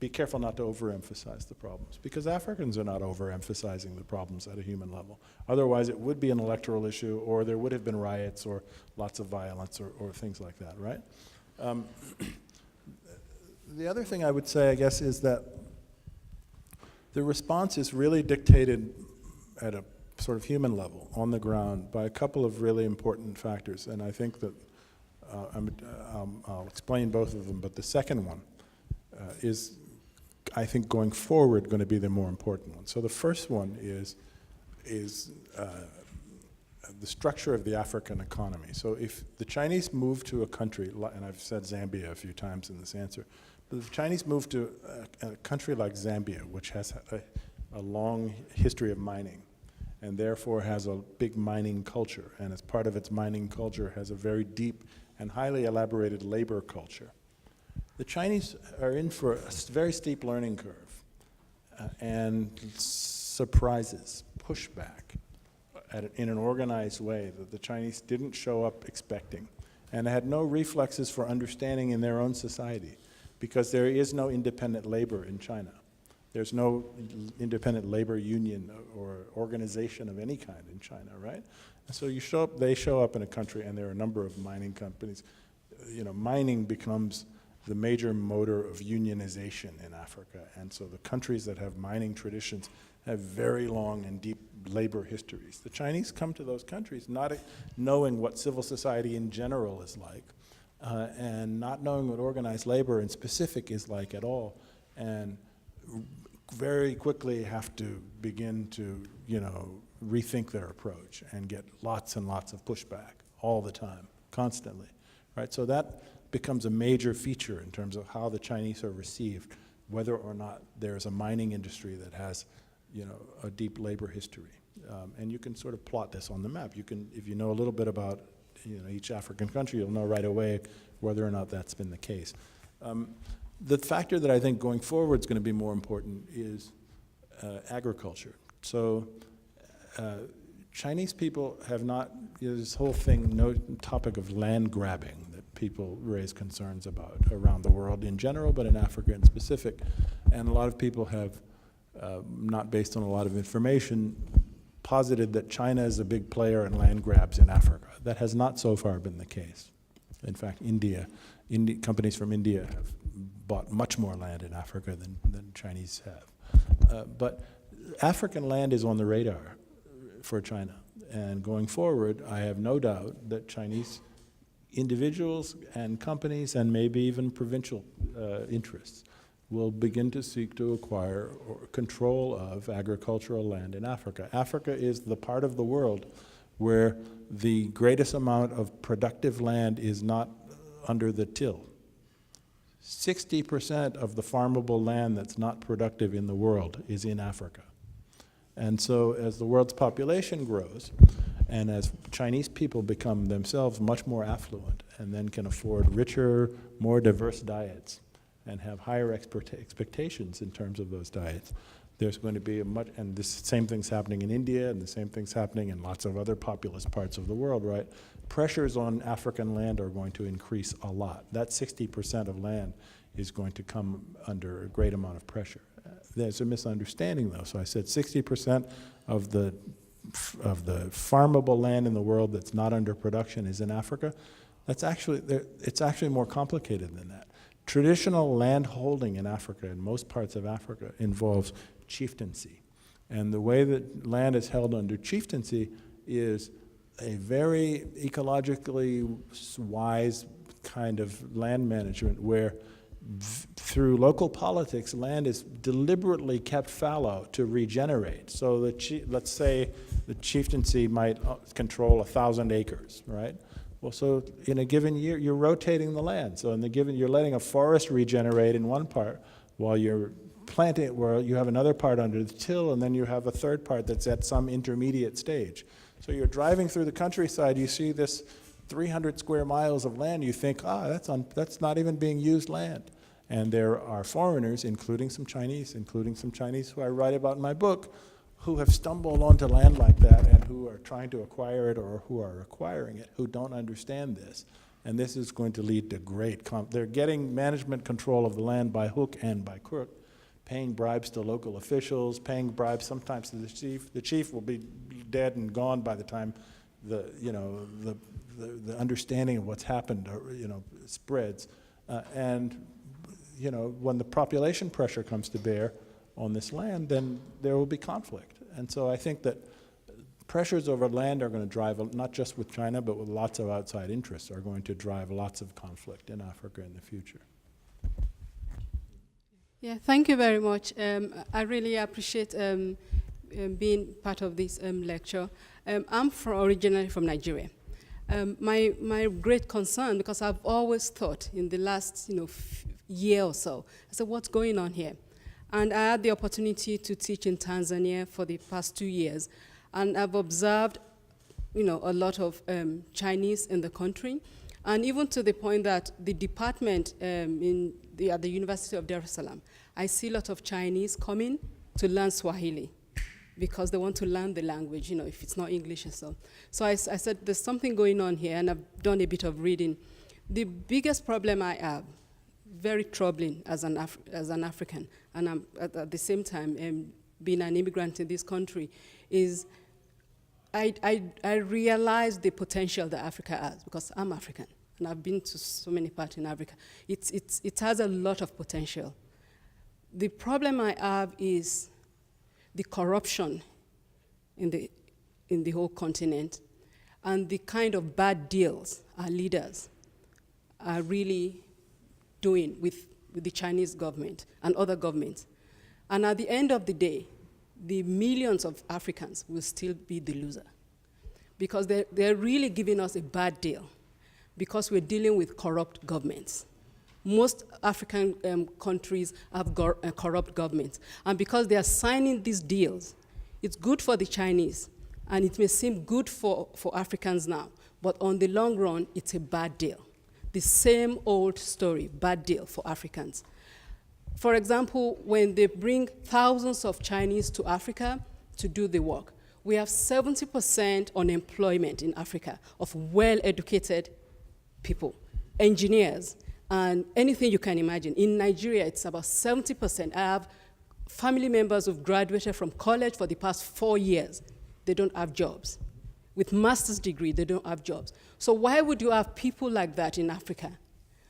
be careful not to overemphasize the problems, because Africans are not overemphasizing the problems at a human level. Otherwise, it would be an electoral issue, or there would have been riots, or lots of violence, or things like that, right? The other thing I would say, I guess, is that the response is really dictated at a sort of human level, on the ground, by a couple of really important factors, and I think that I'll explain both of them, but the second one is, I think, going forward, going to be the more important one. So the first one is the structure of the African economy. So if the Chinese move to a country, and I've said Zambia a few times in this answer, but if the Chinese move to a country like Zambia, which has a long history of mining, and therefore has a big mining culture, and as part of its mining culture has a very deep and highly elaborated labor culture, the Chinese are in for a very steep learning curve and surprises, pushback in an organized way that the Chinese didn't show up expecting, and had no reflexes for understanding in their own society, because there is no independent labor in China. There's no independent labor union or organization of any kind in China, right? And so they show up in a country, and there are a number of mining companies. Mining becomes the major motor of unionization in Africa. And so the countries that have mining traditions have very long and deep labor histories. The Chinese come to those countries not knowing what civil society in general is like, and not knowing what organized labor in specific is like at all, and very quickly have to begin to, rethink their approach and get lots and lots of pushback all the time, constantly, right? So that becomes a major feature in terms of how the Chinese are received, whether or not there's a mining industry that has, a deep labor history. And you can sort of plot this on the map. You can, if you know a little bit about, each African country, you'll know right away whether or not that's been the case. The factor that I think going forward is going to be more important is agriculture. So Chinese people have not, this whole thing, no topic of land grabbing that people raise concerns about around the world in general, but in Africa in specific. And a lot of people have, not based on a lot of information, posited that China is a big player in land grabs in Africa. That has not so far been the case. In fact, companies from India have bought much more land in Africa than Chinese have. But African land is on the radar for China. And going forward, I have no doubt that Chinese individuals and companies and maybe even provincial interests will begin to seek to acquire control of agricultural land in Africa. Africa is the part of the world where the greatest amount of productive land is not under the till. 60% of the farmable land that's not productive in the world is in Africa. And so as the world's population grows, and as Chinese people become themselves much more affluent and then can afford richer, more diverse diets and have higher expectations in terms of those diets, there's going to be and this same thing's happening in India, and the same thing's happening in lots of other populous parts of the world, right? Pressures on African land are going to increase a lot. That 60% of land is going to come under a great amount of pressure. There's a misunderstanding, though. So I said 60% of the farmable land in the world that's not under production is in Africa. It's actually more complicated than that. Traditional land holding in Africa, in most parts of Africa, involves chieftaincy. And the way that land is held under chieftaincy is a very ecologically wise kind of land management where through local politics, land is deliberately kept fallow to regenerate. So let's say the chieftaincy might control 1,000 acres, right? Well, so in a given year, you're rotating the land. So you're letting a forest regenerate in one part while you're planting it, where you have another part under the till, and then you have a third part that's at some intermediate stage. So you're driving through the countryside, you see this 300 square miles of land, you think, that's not even being used land. And there are foreigners, including some Chinese who I write about in my book, who have stumbled onto land like that and who are trying to acquire it or who are acquiring it, who don't understand this. And this is going to lead to they're getting management control of the land by hook and by crook, paying bribes to local officials, paying bribes sometimes to the chief. The chief will be dead and gone by the time the understanding of what's happened, spreads. And when the population pressure comes to bear on this land, then there will be conflict. And so I think that pressures over land are going to drive, not just with China, but with lots of outside interests, are going to drive lots of conflict in Africa in the future. Yeah, thank you very much. I really appreciate being part of this lecture. I'm originally from Nigeria. My great concern, because I've always thought in the last year or so, I said, what's going on here? And I had the opportunity to teach in Tanzania for the past 2 years, and I've observed, a lot of Chinese in the country, and even to the point that the department at the University of Dar es Salaam, I see a lot of Chinese coming to learn Swahili because they want to learn the language, if it's not English or so. So I said, there's something going on here, and I've done a bit of reading. The biggest problem I have, very troubling as an African, and I'm at the same time being an immigrant in this country, is I realize the potential that Africa has, because I'm African, and I've been to so many parts in Africa. It has a lot of potential. The problem I have is the corruption in the whole continent, and the kind of bad deals our leaders are really doing with the Chinese government and other governments. And at the end of the day, the millions of Africans will still be the loser, because they're really giving us a bad deal. because we're dealing with corrupt governments. Most African countries have corrupt governments. And because they are signing these deals, it's good for the Chinese, and it may seem good for Africans now, but on the long run, it's a bad deal. The same old story, bad deal for Africans. For example, when they bring thousands of Chinese to Africa to do the work, we have 70% unemployment in Africa of well-educated people, engineers, and anything you can imagine. In Nigeria, it's about 70%. I have family members who've graduated from college for the past 4 years. They don't have jobs. With master's degree, they don't have jobs. So why would you have people like that in Africa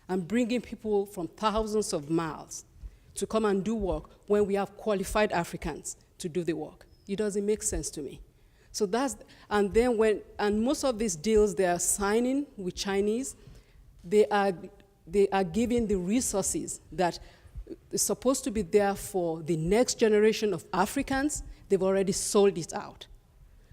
and bringing people from thousands of miles to come and do work when we have qualified Africans to do the work? It doesn't make sense to me. So that's, and then most of these deals they are signing with Chinese, they are giving the resources that is supposed to be there for the next generation of Africans. They've already sold it out.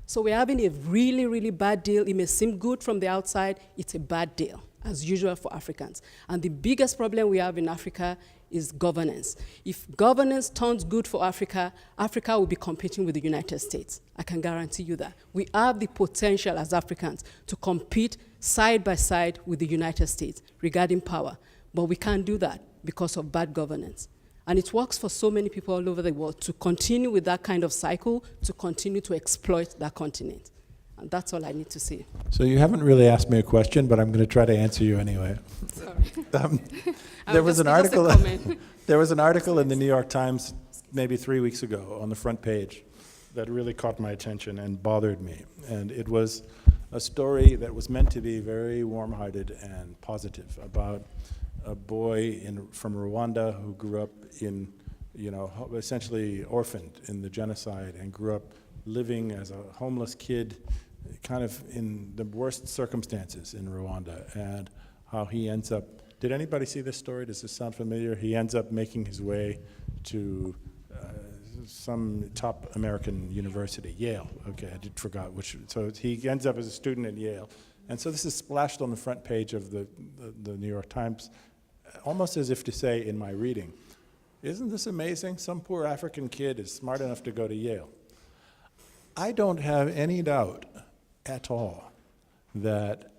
So we're having a really, really bad deal. It may seem good from the outside. It's a bad deal, as usual for Africans. And the biggest problem we have in Africa is governance. If governance turns good for Africa, Africa will be competing with the United States. I can guarantee you that. We have the potential as Africans to compete side by side with the United States regarding power. But we can't do that because of bad governance. And it works for so many people all over the world to continue with that kind of cycle, to continue to exploit that continent. And that's all I need to say. So you haven't really asked me a question, but I'm going to try to answer you anyway. Sorry. There was an article. There was an article in the New York Times maybe 3 weeks ago on the front page that really caught my attention and bothered me. And it was a story that was meant to be very warm-hearted and positive about a boy from Rwanda who grew up in, essentially orphaned in the genocide and grew up living as a homeless kid, kind of in the worst circumstances in Rwanda, and how he ends up, did anybody see this story? Does this sound familiar? He ends up making his way to some top American university, Yale. Okay, I forgot which. So he ends up as a student at Yale. And so this is splashed on the front page of the New York Times, almost as if to say in my reading, isn't this amazing? Some poor African kid is smart enough to go to Yale. I don't have any doubt at all that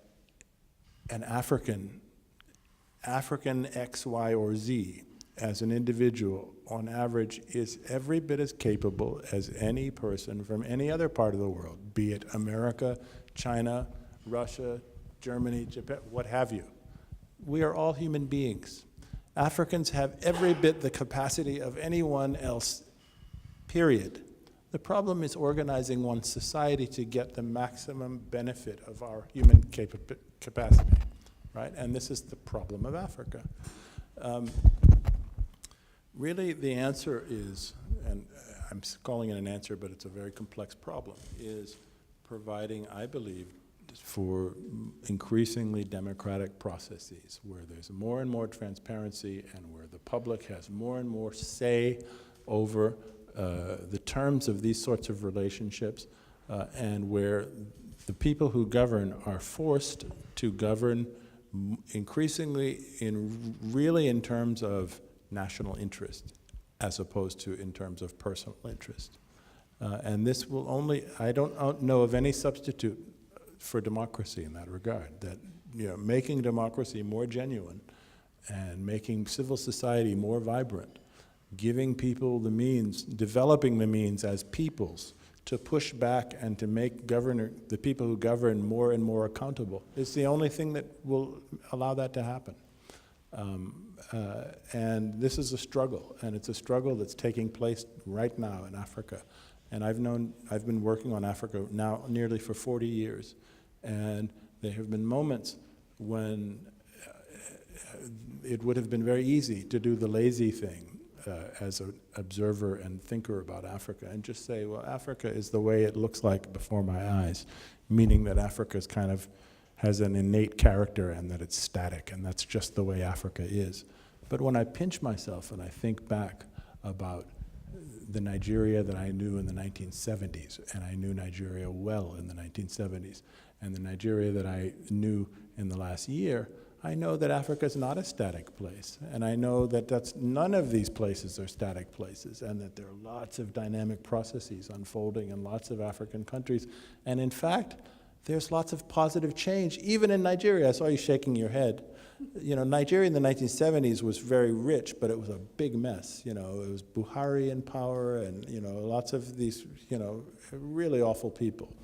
an African X, Y, or Z as an individual on average is every bit as capable as any person from any other part of the world, be it America, China, Russia, Germany, Japan, what have you. We are all human beings. Africans have every bit the capacity of anyone else, period. The problem is organizing one's society to get the maximum benefit of our human capacity, right? And this is the problem of Africa. Really, the answer is, and I'm calling it an answer, but it's a very complex problem, is providing, I believe, for increasingly democratic processes where there's more and more transparency and where the public has more and more say over the terms of these sorts of relationships, and where the people who govern are forced to govern increasingly in terms of national interest as opposed to in terms of personal interest. And this will only, I don't know of any substitute for democracy in that regard, that making democracy more genuine and making civil society more vibrant, giving people the means, developing the means as peoples to push back and to make the people who govern more and more accountable is the only thing that will allow that to happen. And this is a struggle, and it's a struggle that's taking place right now in Africa. And I've been working on Africa now nearly for 40 years. And there have been moments when it would have been very easy to do the lazy thing as an observer and thinker about Africa and just say, well, Africa is the way it looks like before my eyes, meaning that Africa is kind of has an innate character and that it's static, and that's just the way Africa is. But when I pinch myself and I think back about the Nigeria that I knew in the 1970s, and I knew Nigeria well in the 1970s, and the Nigeria that I knew in the last year, I know that Africa is not a static place, and I know that none of these places are static places, and that there are lots of dynamic processes unfolding in lots of African countries, and in fact, there's lots of positive change, even in Nigeria. I saw you shaking your head. You know, Nigeria in the 1970s was very rich, but it was a big mess. You know, it was Buhari in power, and you know, lots of these, you know, really awful people.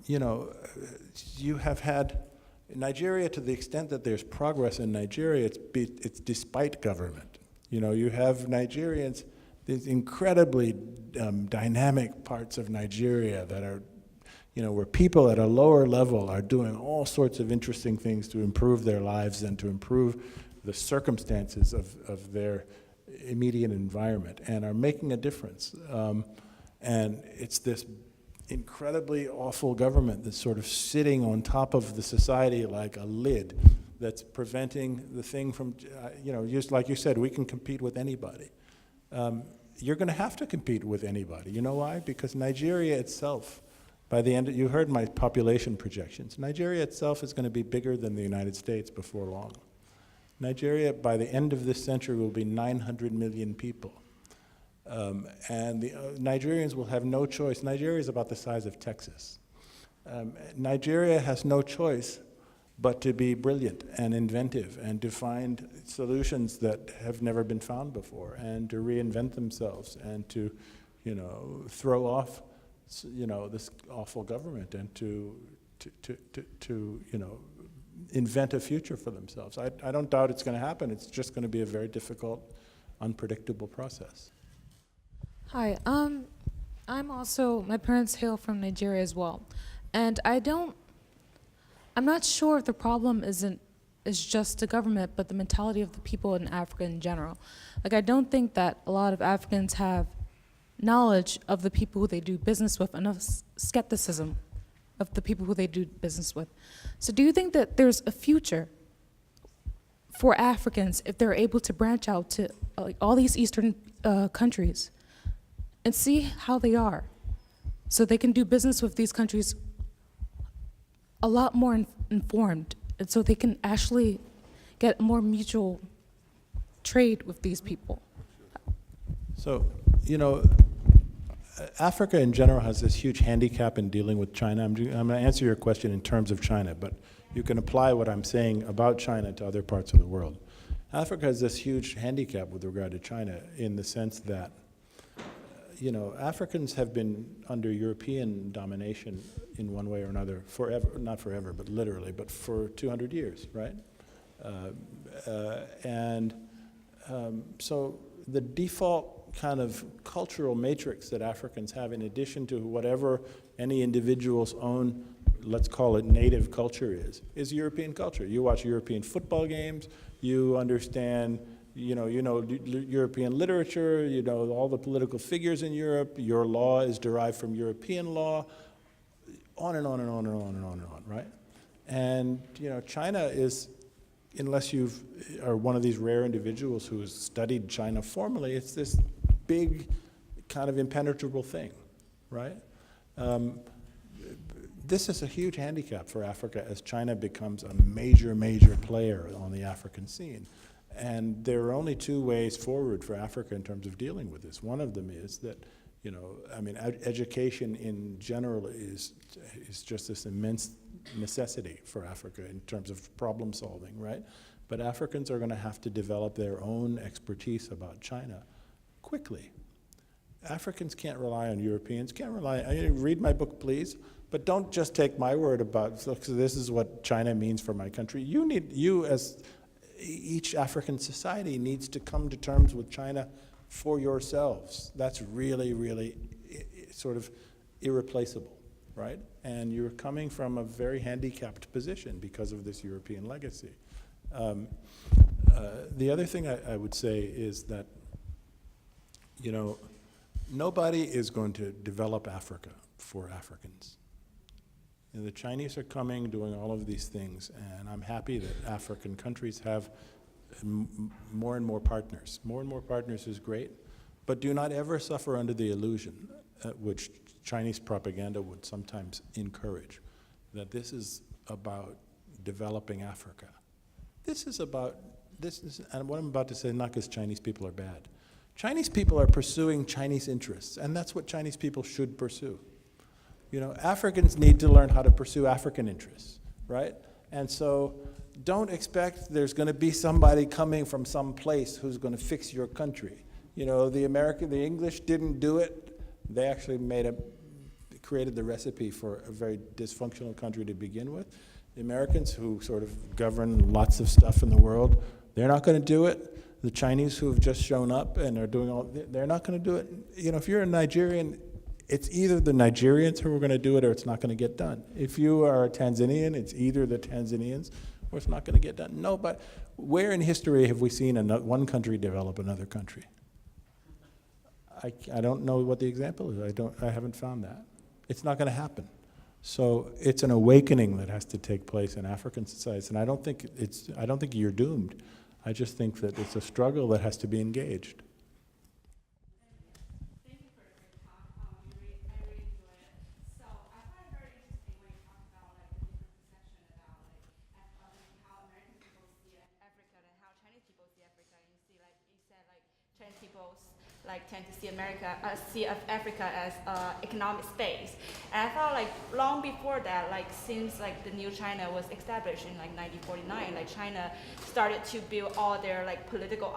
You know, you have had Nigeria, to the extent that there's progress in Nigeria, it's despite government. You know, you have Nigerians, these incredibly dynamic parts of Nigeria that are, you know, where people at a lower level are doing all sorts of interesting things to improve their lives and to improve the circumstances of their immediate environment and are making a difference. And it's this incredibly awful government that's sort of sitting on top of the society like a lid that's preventing the thing from, you know, just like you said, we can compete with anybody. You're going to have to compete with anybody. You know why? Because Nigeria itself, by the end, you heard my population projections. Nigeria itself is going to be bigger than the United States before long. Nigeria, by the end of this century, will be 900 million people. And the Nigerians will have no choice. Nigeria is about the size of Texas. Nigeria has no choice but to be brilliant and inventive and to find solutions that have never been found before and to reinvent themselves and to, you know, throw off, you know, this awful government and to you know, invent a future for themselves. I don't doubt it's going to happen. It's just going to be a very difficult, unpredictable process. Hi, my parents hail from Nigeria as well. And I'm not sure if the problem is just the government, but the mentality of the people in Africa in general. Like, I don't think that a lot of Africans have knowledge of the people who they do business with, enough skepticism of the people who they do business with. So do you think that there's a future for Africans if they're able to branch out to like all these Eastern countries and see how they are, so they can do business with these countries a lot more informed, and so they can actually get more mutual trade with these people? So, you know, Africa in general has this huge handicap in dealing with China. I'm going to answer your question in terms of China, but you can apply what I'm saying about China to other parts of the world. Africa has this huge handicap with regard to China in the sense that, you know, Africans have been under European domination in one way or another forever, not forever, but literally, but for 200 years, right? So the default kind of cultural matrix that Africans have, in addition to whatever any individual's own, let's call it native culture is European culture. You watch European football games, you understand, you know European literature, you know all the political figures in Europe, your law is derived from European law, on and on and on and on and on and on, right? And you know, China is, unless you are one of these rare individuals who has studied China formally, it's this big kind of impenetrable thing, right? This is a huge handicap for Africa as China becomes a major, major player on the African scene. And there are only two ways forward for Africa in terms of dealing with this. One of them is that, you know, I mean, education in general is just this immense necessity for Africa in terms of problem solving, right? But Africans are going to have to develop their own expertise about China quickly. Africans can't rely on Europeans, read my book, please, but don't just take my word about, so this is what China means for my country. You as each African society needs to come to terms with China for yourselves. That's really, really sort of irreplaceable, right? And you're coming from a very handicapped position because of this European legacy. The other thing I would say is that, you know, nobody is going to develop Africa for Africans. You know, the Chinese are coming, doing all of these things, and I'm happy that African countries have more and more partners. More and more partners is great, but do not ever suffer under the illusion, which Chinese propaganda would sometimes encourage, that this is about developing Africa. This is about, and what I'm about to say, not because Chinese people are bad. Chinese people are pursuing Chinese interests, and that's what Chinese people should pursue. You know, Africans need to learn how to pursue African interests, right? And so don't expect there's going to be somebody coming from some place who's going to fix your country. You know, the English didn't do it. They actually created the recipe for a very dysfunctional country to begin with. The Americans, who sort of govern lots of stuff in the world, they're not going to do it. The Chinese who have just shown up and are doing all, they're not going to do it. You know, if you're a Nigerian, it's either the Nigerians who are going to do it or it's not going to get done. If you are a Tanzanian, it's either the Tanzanians or it's not going to get done. No, but where in history have we seen one country develop another country? I don't know what the example is. I haven't found that. It's not going to happen. So it's an awakening that has to take place in African societies, and I don't think you're doomed. I just think that it's a struggle that has to be engaged. Thank you for your talk. I really enjoyed it. So I find it very interesting when you talk about like the different perception about like how American people see Africa and how Chinese people see Africa. And you see, like you said, like Chinese people like tend to see Africa as economic space. And I thought like long before that, like since like the new China was established in like 1949, like China started to build all their like political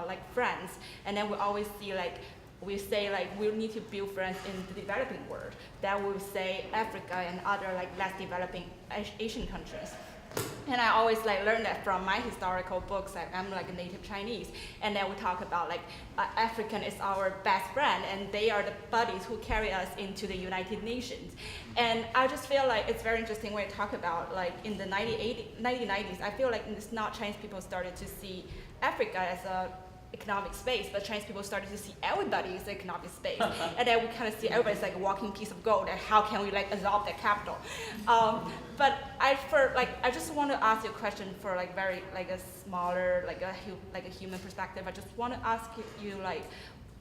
like friends, and then we always see like we say like we need to build friends in the developing world. That will say Africa and other like less developing Asian countries. And I always like learn that from my historical books. Like, I'm like a native Chinese, and then we talk about like African is our best friend, and they are the buddies who carry us into the United Nations. And I just feel like it's very interesting when you talk about like in the 1990s. I feel like it's not Chinese people started to see Africa as a economic space, but Chinese people started to see everybody as economic space, and then we kind of see everybody as like a walking piece of gold, and how can we like absorb that capital? But I just want to ask you a question for like very like a smaller like a human perspective. I just want to ask you like,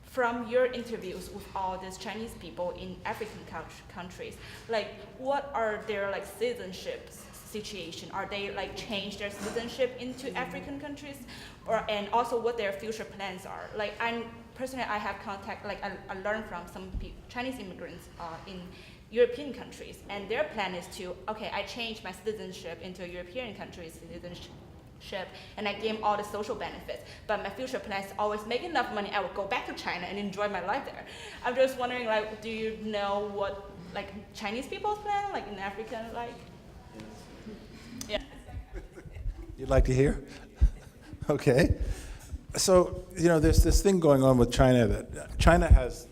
from your interviews with all these Chinese people in African countries, like what are their like citizenships situation? Are they like change their citizenship into African countries, and also what their future plans are? Like I have contact, like I learned from some Chinese immigrants in European countries, and their plan is to, okay, I change my citizenship into a European country's citizenship, and I gain all the social benefits, but my future plan is always make enough money, I will go back to China and enjoy my life there. I'm just wondering, like, do you know what like Chinese people's plan, like in Africa, like? Yeah. You'd like to hear? Okay. So, you know, there's this thing going on with China that China has,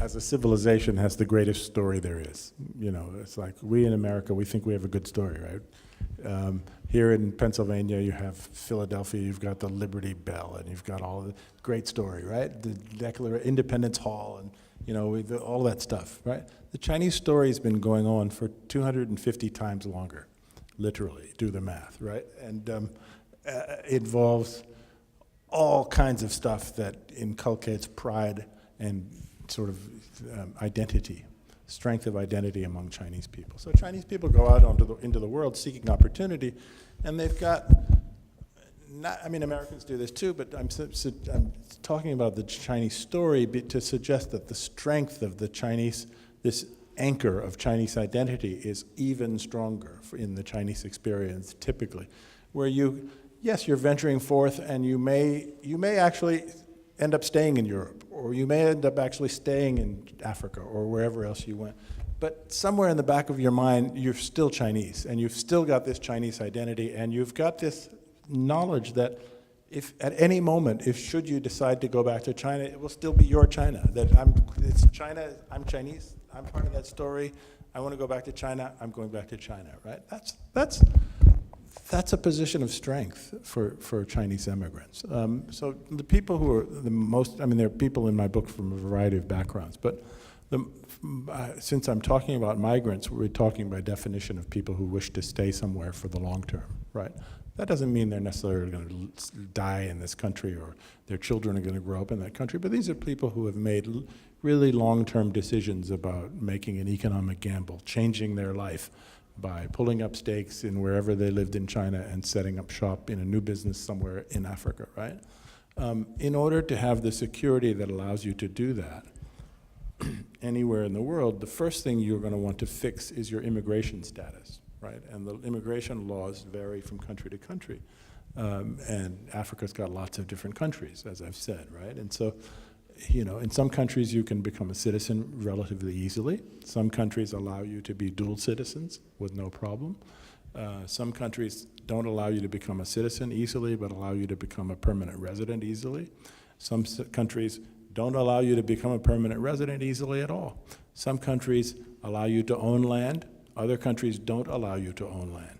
as a civilization, has the greatest story there is. You know, it's like we in America, we think we have a good story, right? Here in Pennsylvania, you have Philadelphia, you've got the Liberty Bell, and you've got all the great story, right? The Independence Hall, and, you know, all that stuff, right? The Chinese story has been going on for 250 times longer. Literally, do the math, right? And involves all kinds of stuff that inculcates pride and sort of identity, strength of identity among Chinese people. So Chinese people go out into the world seeking opportunity, and they've got, I mean, Americans do this too, but I'm talking about the Chinese story to suggest that the strength of the Chinese, this anchor of Chinese identity is even stronger in the Chinese experience, typically, where yes, you're venturing forth, and you may actually end up staying in Europe, or you may end up actually staying in Africa or wherever else you went. But somewhere in the back of your mind, you're still Chinese, and you've still got this Chinese identity, and you've got this knowledge that if at any moment, should you decide to go back to China, it will still be your China. That it's China, I'm Chinese, I'm part of that story. I want to go back to China, I'm going back to China, right? That's a position of strength for Chinese immigrants. So the people who are the most, I mean, there are people in my book from a variety of backgrounds, but since I'm talking about migrants, we're talking by definition of people who wish to stay somewhere for the long term, right? That doesn't mean they're necessarily going to die in this country or their children are going to grow up in that country, but these are people who have made really long-term decisions about making an economic gamble, changing their life by pulling up stakes in wherever they lived in China and setting up shop in a new business somewhere in Africa, right? In order to have the security that allows you to do that anywhere in the world, the first thing you're going to want to fix is your immigration status, right? And the immigration laws vary from country to country. And Africa's got lots of different countries, as I've said, right? And so, you know, in some countries you can become a citizen relatively easily. Some countries allow you to be dual citizens with no problem. Some countries don't allow you to become a citizen easily, but allow you to become a permanent resident easily. Some countries don't allow you to become a permanent resident easily at all. Some countries allow you to own land. Other countries don't allow you to own land.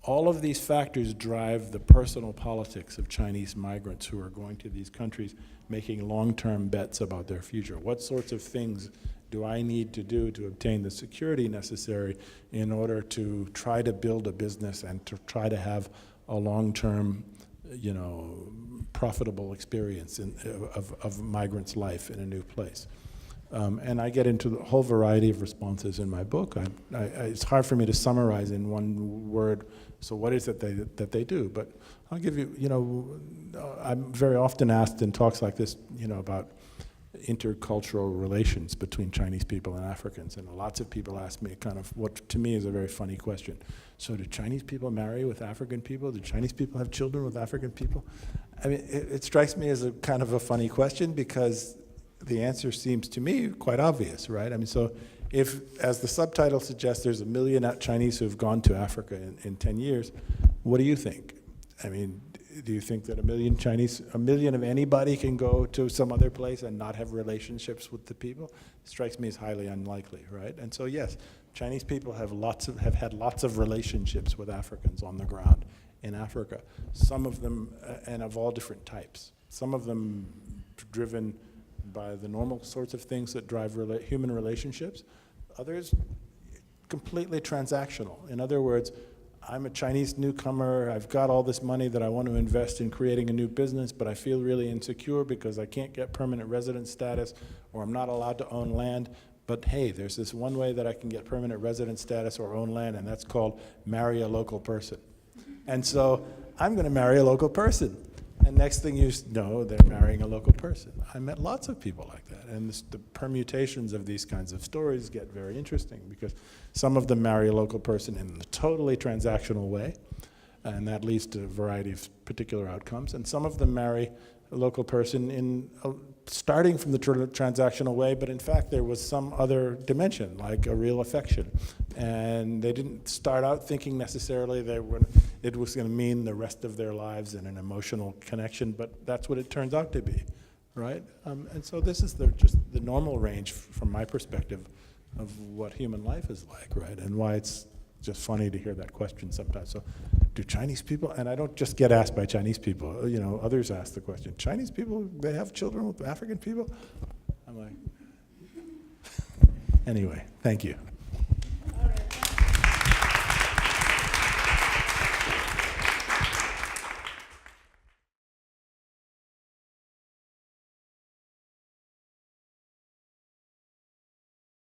All of these factors drive the personal politics of Chinese migrants who are going to these countries making long-term bets about their future. What sorts of things do I need to do to obtain the security necessary in order to try to build a business and to try to have a long-term, you know, profitable experience of migrants' life in a new place? And I get into a whole variety of responses in my book. It's hard for me to summarize in one word, so what is it that they do? But I'll give you, you know, I'm very often asked in talks like this, you know, about intercultural relations between Chinese people and Africans. And lots of people ask me kind of what to me is a very funny question. So do Chinese people marry with African people? Do Chinese people have children with African people? I mean, it strikes me as a kind of a funny question because the answer seems to me quite obvious, right? I mean, so if, as the subtitle suggests, there's 1 million Chinese who have gone to Africa in 10 years, what do you think? I mean, do you think that 1 million Chinese, 1 million of anybody can go to some other place and not have relationships with the people? It strikes me as highly unlikely, right? And so yes, Chinese people have had lots of relationships with Africans on the ground in Africa. Some of them, and of all different types. Some of them driven by the normal sorts of things that drive human relationships. Others, completely transactional. In other words, I'm a Chinese newcomer, I've got all this money that I want to invest in creating a new business, but I feel really insecure because I can't get permanent resident status or I'm not allowed to own land. But hey, there's this one way that I can get permanent resident status or own land, and that's called marry a local person. And so I'm going to marry a local person. And next thing you know, they're marrying a local person. I met lots of people like that. And the permutations of these kinds of stories get very interesting because some of them marry a local person in a totally transactional way, and that leads to a variety of particular outcomes. And some of them marry a local person in starting from the transactional way, but in fact there was some other dimension, like a real affection. And they didn't start out thinking necessarily it was going to mean the rest of their lives and an emotional connection, but that's what it turns out to be, right? And so this is just the normal range, from my perspective, of what human life is like, right? And why it's just funny to hear that question sometimes. So do Chinese people, and I don't just get asked by Chinese people, you know, others ask the question, Chinese people, they have children with African people? I'm like, anyway, thank you.